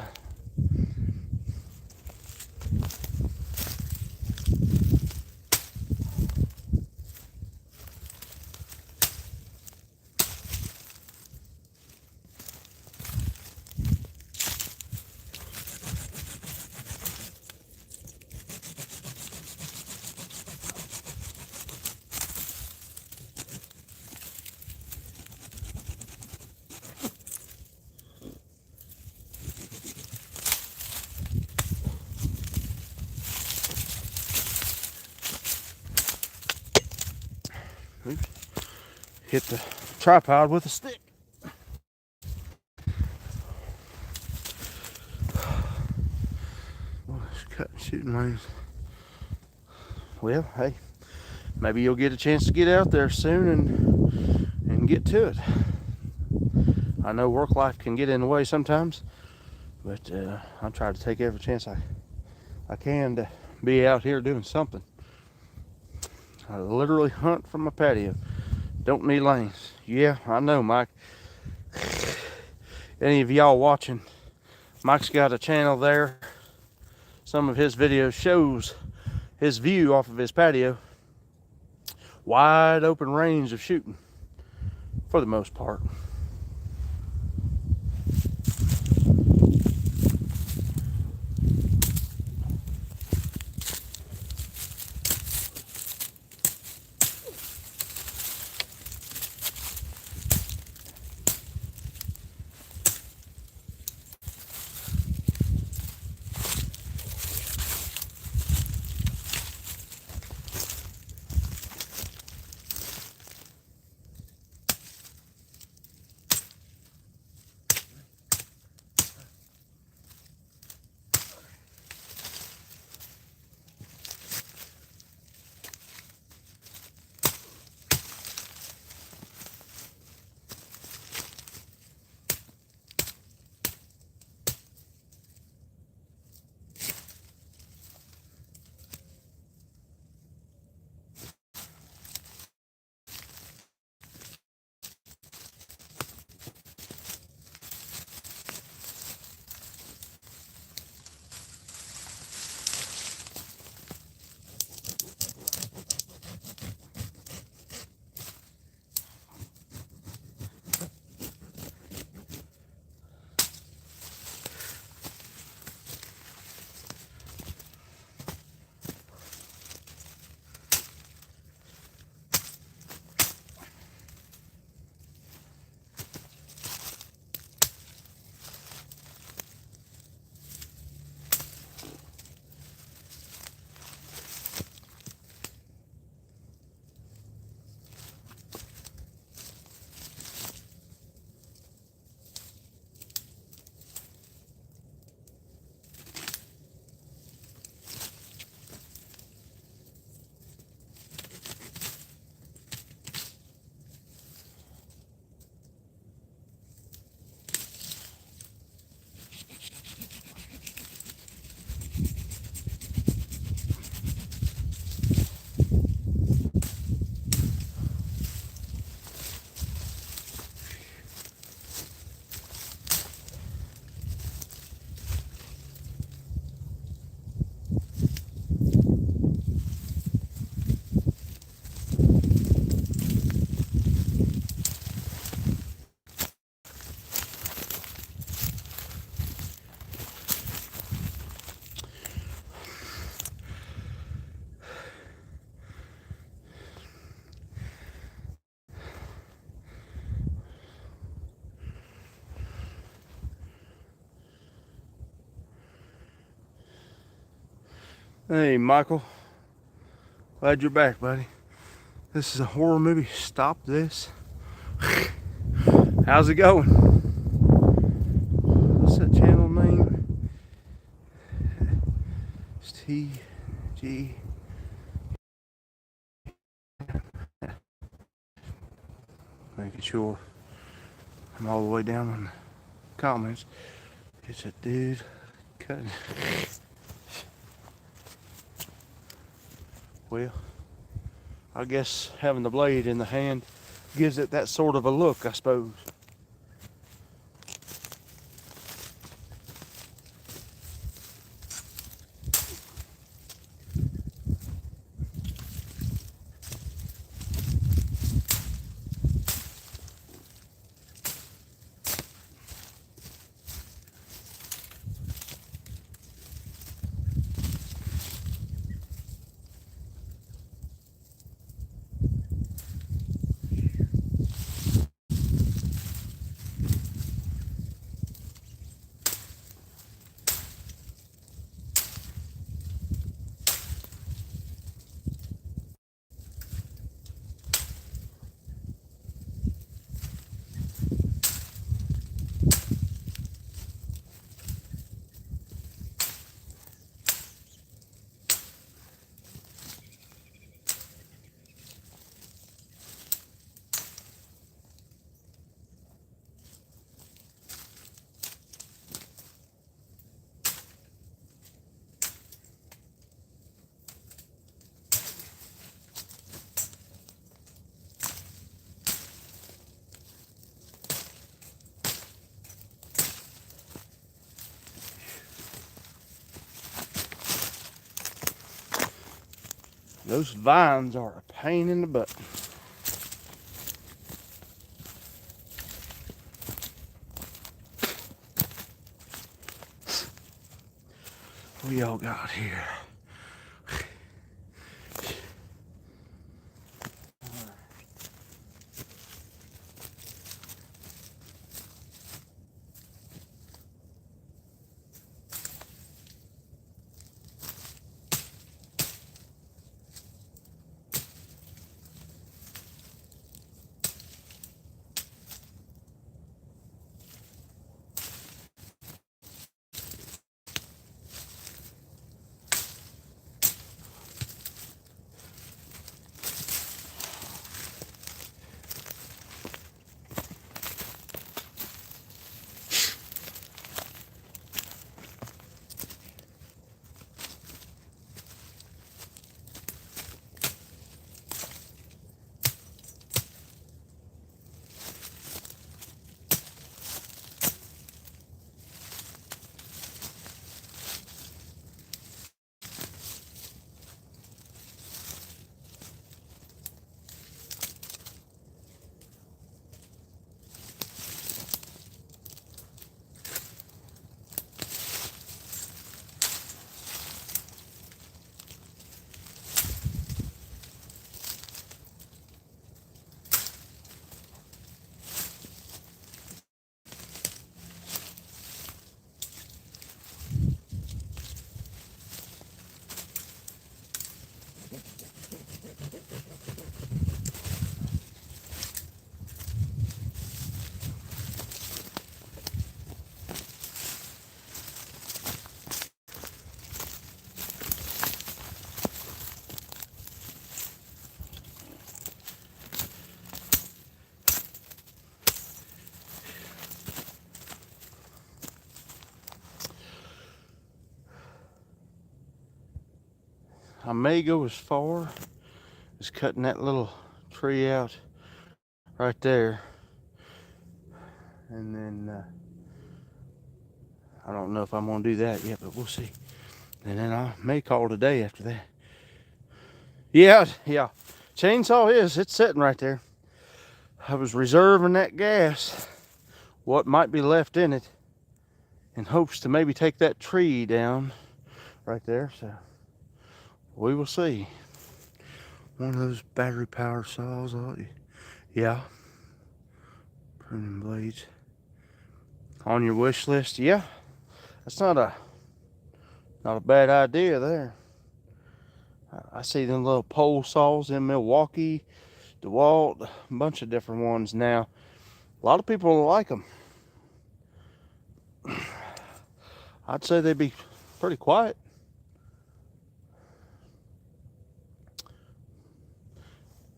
Hit the tripod with a stick. Cut shooting lanes. Well, hey, maybe you'll get a chance to get out there soon and get to it. I know work life can get in the way sometimes, but I try to take every chance I can to be out here doing something. I literally hunt from my patio. Don't need lanes. Yeah, I know, Mike. Any of y'all watching, Mike's got a channel there. Some of his videos shows his view off of his patio. Wide open range of shooting for the most part. Hey, Michael. Glad you're back, buddy. This is a horror movie. Stop this. How's it going? What's that channel name? It's TG. Making sure I'm all the way down in the comments. It's a dude cutting. Well, I guess having the blade in the hand gives it that sort of a look, I suppose. Those vines are a pain in the butt. What y'all got here? I may go as far as cutting that little tree out right there. And then I don't know if I'm gonna do that yet, but we'll see. And then I may call it a day after that. Yeah. Chainsaw it's sitting right there. I was reserving that gas, what might be left in it, in hopes to maybe take that tree down right there. So we will see. One of those battery powered saws. Yeah. Pruning blades. On your wish list, yeah. That's not a bad idea there. I see them little pole saws in Milwaukee, DeWalt, a bunch of different ones now. A lot of people like them. I'd say they'd be pretty quiet.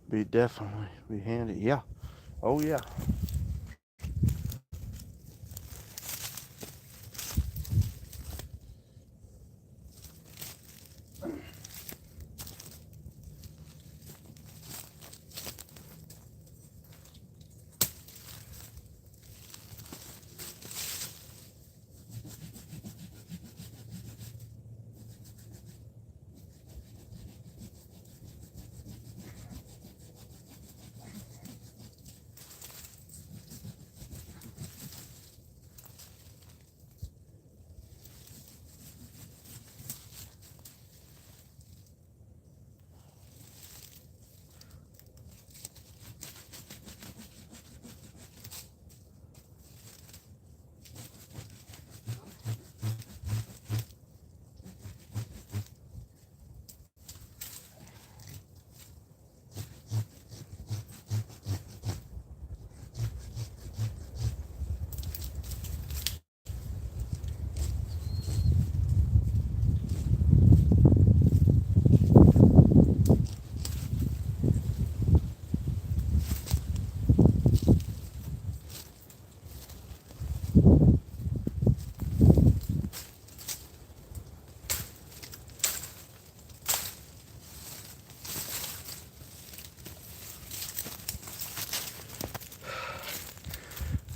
Be definitely be handy. Yeah. Oh yeah.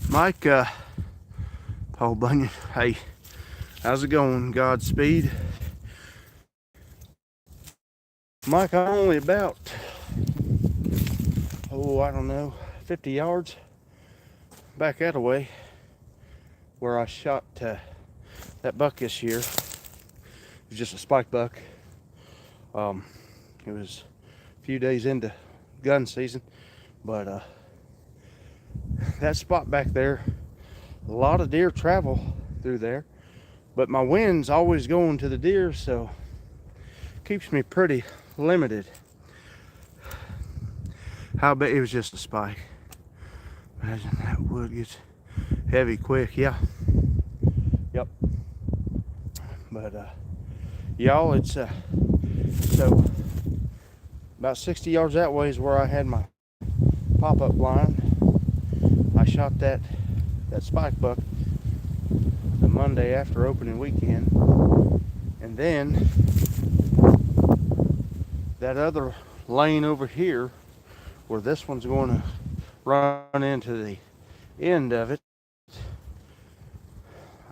Mike, Paul Bunyan, hey, how's it going? Godspeed. Mike, I'm only about, I don't know, 50 yards back that way where I shot that buck this year. It was just a spike buck. It was a few days into gun season, but that spot back there, a lot of deer travel through there, but my wind's always going to the deer, so keeps me pretty limited. How big? It was just a spike. Imagine that wood gets heavy quick. Yeah. Yep. But y'all, it's so about 60 yards that way is where I had my pop-up blind. I shot that spike buck the Monday after opening weekend, and then that other lane over here where this one's going to run into the end of it,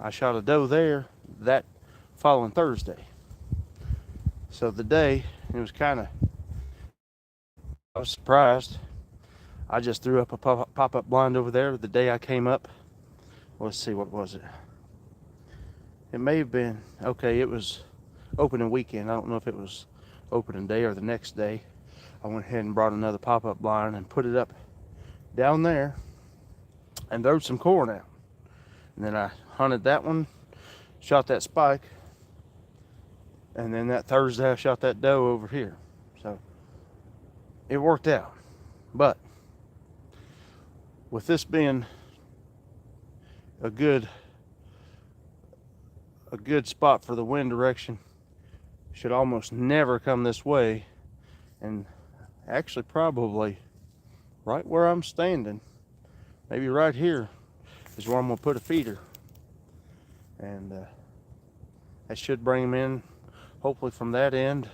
I shot a doe there that following Thursday. So the day, it was kind of, I was surprised. I just threw up a pop-up blind over there the day I came up. Let's see, what was it? It may have been, okay, it was opening weekend. I don't know if it was opening day or the next day. I went ahead and brought another pop-up blind and put it up down there and throwed some corn out. And then I hunted that one, shot that spike, and then that Thursday I shot that doe over here. So it worked out. But with this being a good spot for the wind direction, should almost never come this way, and actually probably right where I'm standing, maybe right here is where I'm gonna put a feeder, and that should bring them in hopefully from that end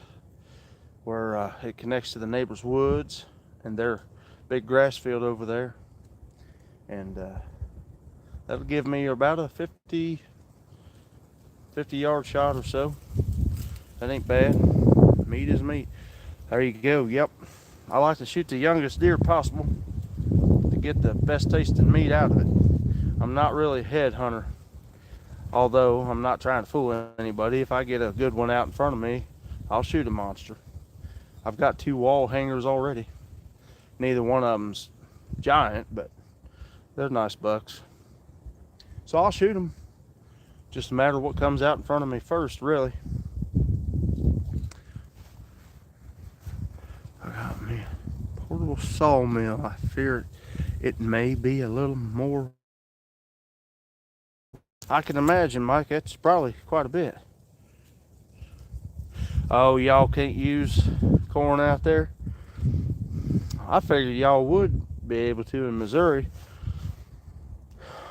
where it connects to the neighbor's woods and their big grass field over there, and that'll give me about a 50 yard shot or so. That ain't bad. Meat is meat. There you go. Yep, I like to shoot the youngest deer possible to get the best tasting meat out of it. I'm not really a head hunter, although I'm not trying to fool anybody. If I get a good one out in front of me, I'll shoot a monster. I've got 2 wall hangers already. Neither one of them's giant, but they're nice bucks. So I'll shoot them. Just a matter of what comes out in front of me first, really. Portable sawmill. I fear it may be a little more. I can imagine, Mike, that's probably quite a bit. Oh, y'all can't use corn out there? I figured y'all would be able to in Missouri.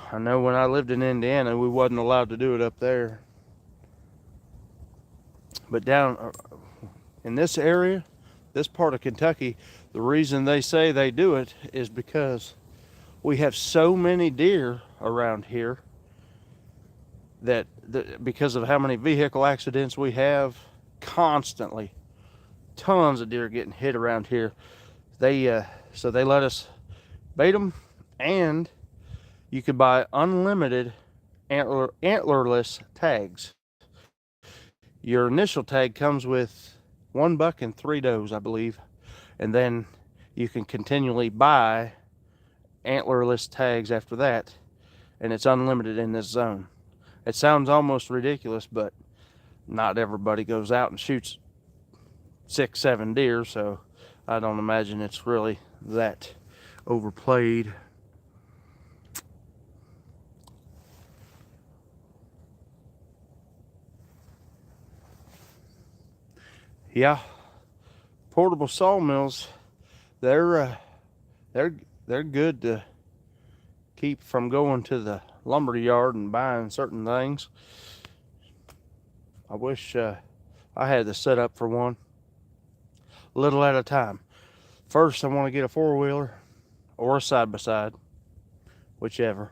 I know when I lived in Indiana, we wasn't allowed to do it up there. But down in this area, this part of Kentucky, the reason they say they do it is because we have so many deer around here that because of how many vehicle accidents we have constantly, tons of deer getting hit around here. So they let us bait them, and you could buy unlimited antlerless tags. Your initial tag comes with 1 buck and 3 does, I believe, and then you can continually buy antlerless tags after that, and it's unlimited in this zone. It sounds almost ridiculous, but not everybody goes out and shoots 6-7 deer, so I don't imagine it's really that overplayed. Yeah, portable sawmills, they're they're good to keep from going to the lumber yard and buying certain things. I wish I had the setup for one, a little at a time. First, I want to get a 4-wheeler or a side-by-side, whichever.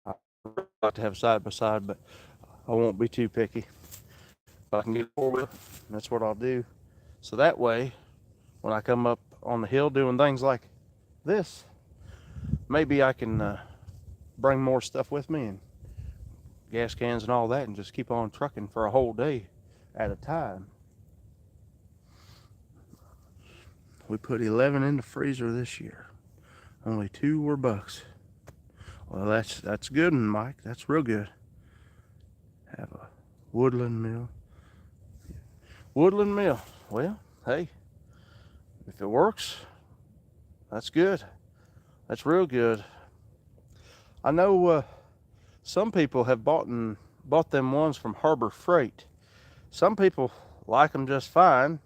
I would like to have a side-by-side, but I won't be too picky. If I can get a 4-wheeler, that's what I'll do. So that way, when I come up on the hill doing things like this, maybe I can bring more stuff with me and gas cans and all that, and just keep on trucking for a whole day at a time. We put 11 in the freezer this year. Only 2 were bucks. Well, that's good, Mike. That's real good. Have a woodland mill. Woodland mill. Well, hey, if it works, that's good. That's real good. I know some people have bought them ones from Harbor Freight. Some people like them just fine.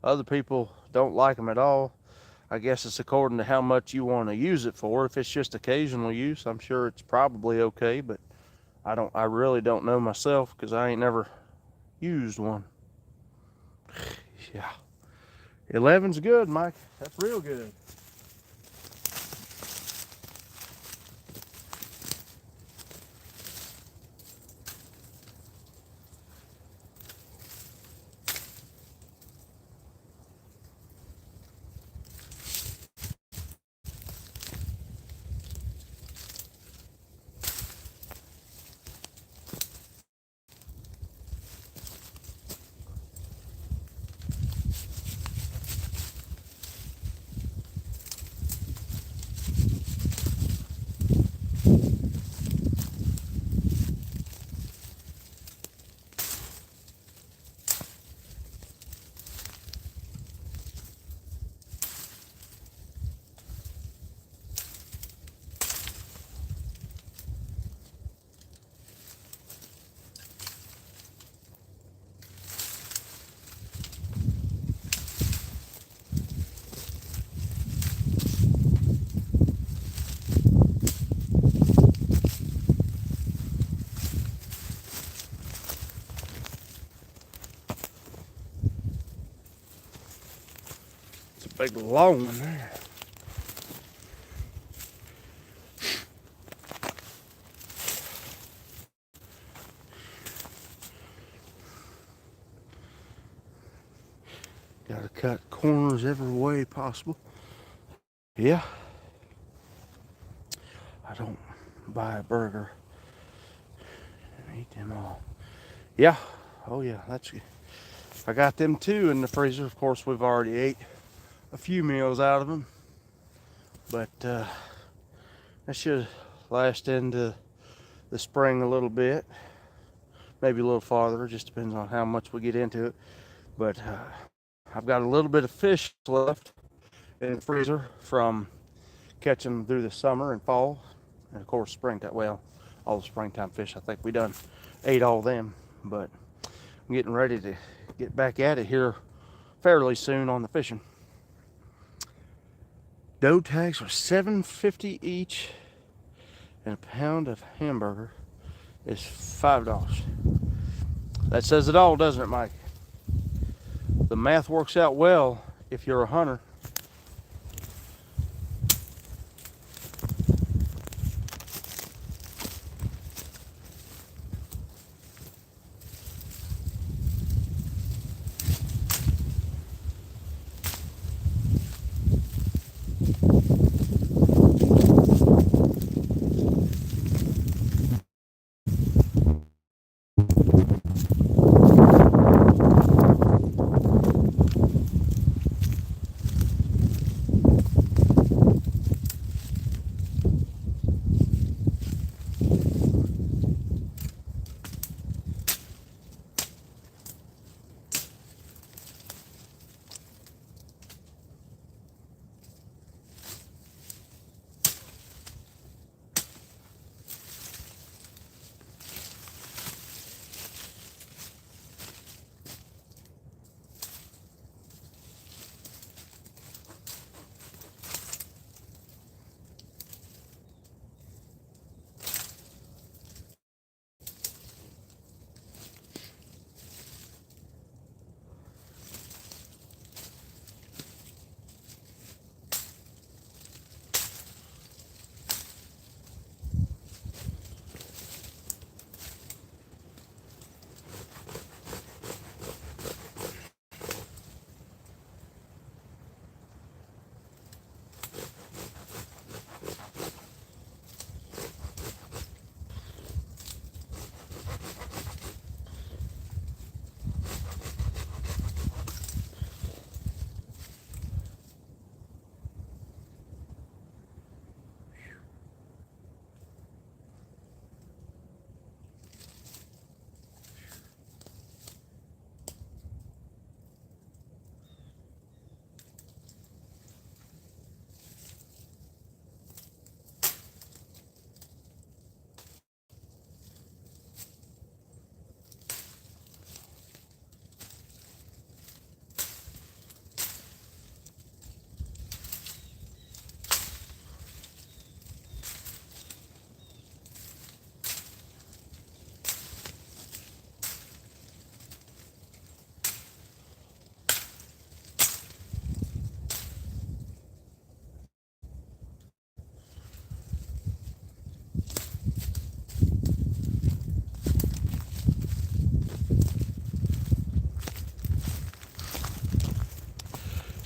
Other people don't like them at all. I guess it's according to how much you want to use it for. If it's just occasional use, I'm sure it's probably okay, but I really don't know myself because I ain't never used one. Yeah. 11's good, Mike. That's real good. Big long one there. Gotta cut corners every way possible. Yeah. I don't buy a burger and eat them all. Yeah. Oh yeah, that's good. I got them 2 in the freezer. Of course, we've already ate a few meals out of them, but that should last into the spring a little bit, maybe a little farther. Just depends on how much we get into it. But I've got a little bit of fish left, in the freezer from catching them through the summer and fall, and of course springtime. Well, all the springtime fish, I think we done ate all of them, but I'm getting ready to get back at it here fairly soon on the fishing. Dough tags are $7.50 each, and a pound of hamburger is $5. That says it all, doesn't it, Mike? The math works out well if you're a hunter.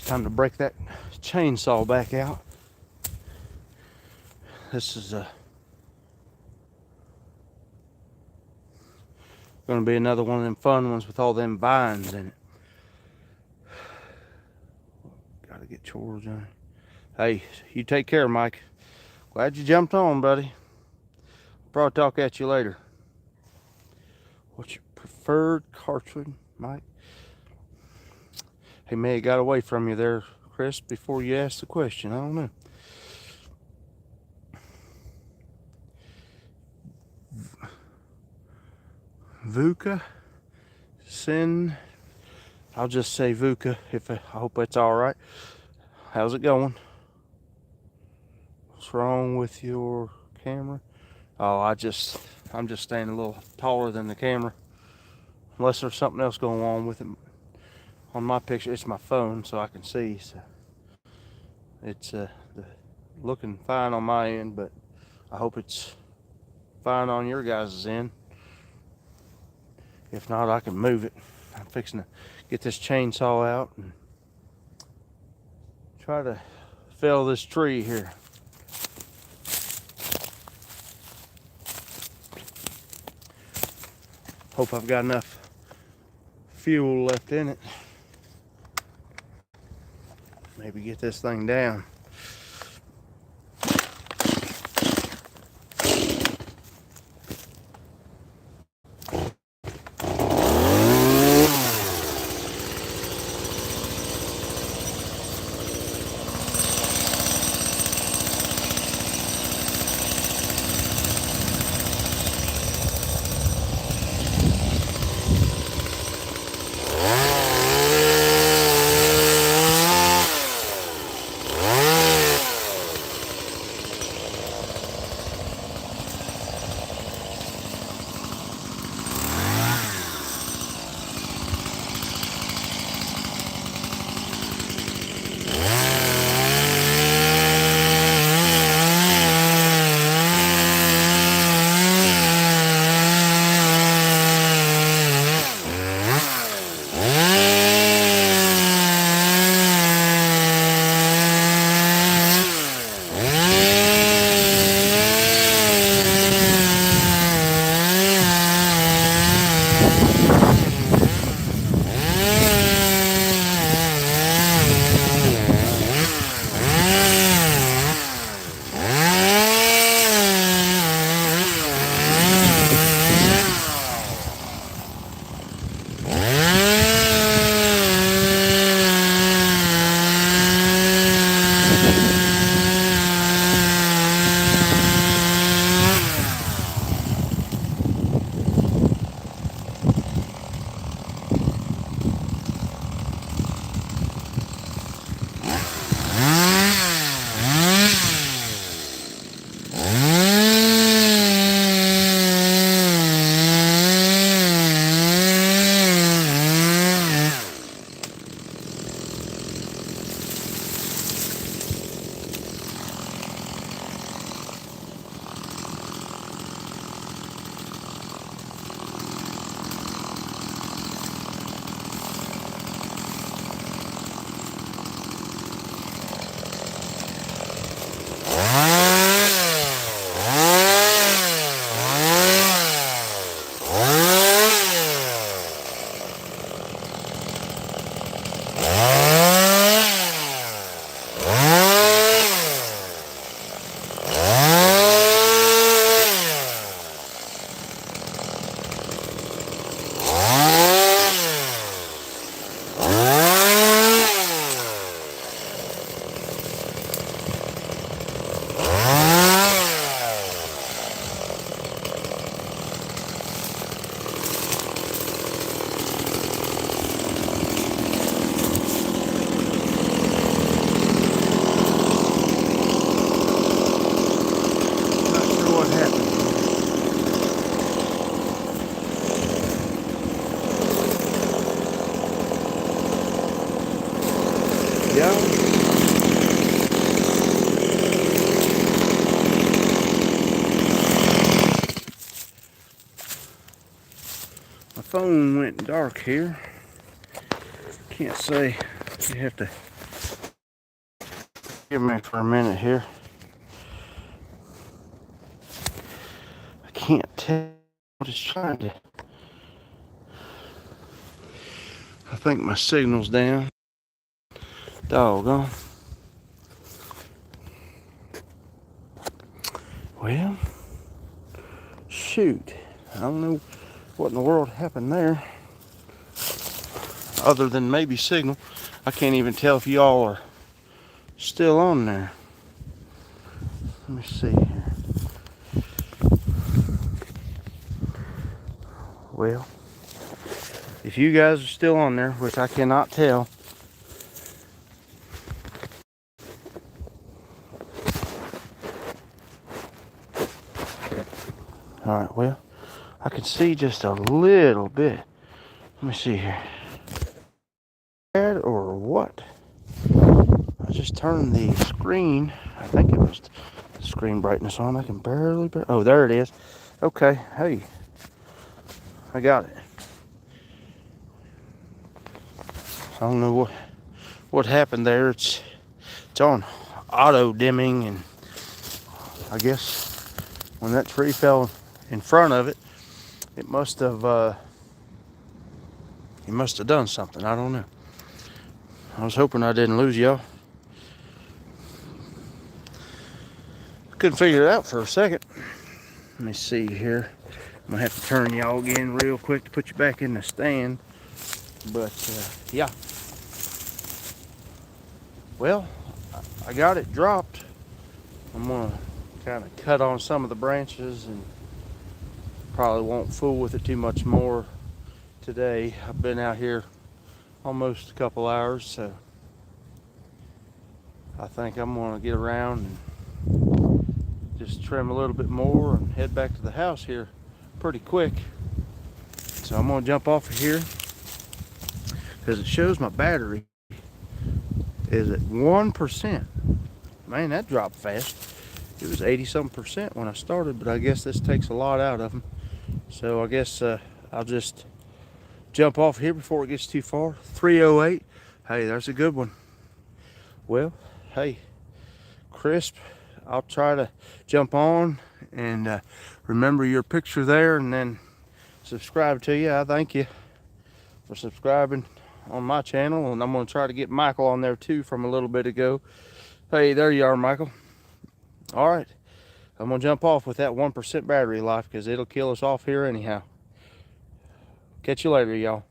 Time to break that chainsaw back out. This is going to be another one of them fun ones with all them vines in it. Gotta get chores done. Hey, you take care, Mike. Glad you jumped on, buddy. Probably talk at you later. What's your preferred cartridge, Mike? He may have got away from you there, Chris, before you asked the question. I don't know. Vuka, Sin. I'll just say Vuka. I hope that's all right. How's it going? What's wrong with your camera? Oh, I'm just standing a little taller than the camera. Unless there's something else going on with it. On my picture, it's my phone, so I can see. So it's looking fine on my end, but I hope it's fine on your guys' end. If not, I can move it. I'm fixing to get this chainsaw out and try to fell this tree here. Hope I've got enough fuel left in it. Maybe get this thing down. Yeah. My phone went dark here. Can't say. You have to give me for a minute here. I can't tell what it's trying to. I think my signal's down. Doggone. Well, shoot. I don't know what in the world happened there. Other than maybe signal. I can't even tell if y'all are still on there. Let me see here. Well, if you guys are still on there, which I cannot tell. Alright, well, I can see just a little bit. Let me see here. Or what? I just turned the screen. I think it was the screen brightness on. I can barely. Oh, there it is. Okay. Hey, I got it. I don't know what happened there. It's on auto dimming, and I guess when that tree fell in front of it, it must have done something. I don't know. I was hoping I didn't lose y'all. Couldn't figure it out for a second. Let me see here. I'm gonna have to turn y'all again real quick to put you back in the stand. But yeah. Well, I got it dropped. I'm gonna kind of cut on some of the branches and probably won't fool with it too much more today. I've been out here almost a couple hours, so I think I'm gonna get around and just trim a little bit more and head back to the house here pretty quick. So I'm gonna jump off of here because it shows my battery is at 1%. Man, that dropped fast. It was 80-something% when I started, but I guess this takes a lot out of them. So I guess I'll just jump off here before it gets too far. 308. Hey, there's a good one. Well, hey, crisp. I'll try to jump on and remember your picture there and then subscribe to you. I thank you for subscribing on my channel, and I'm going to try to get Michael on there too from a little bit ago. Hey, there you are, Michael. All right, I'm going to jump off with that 1% battery life because it'll kill us off here anyhow. Catch you later, y'all.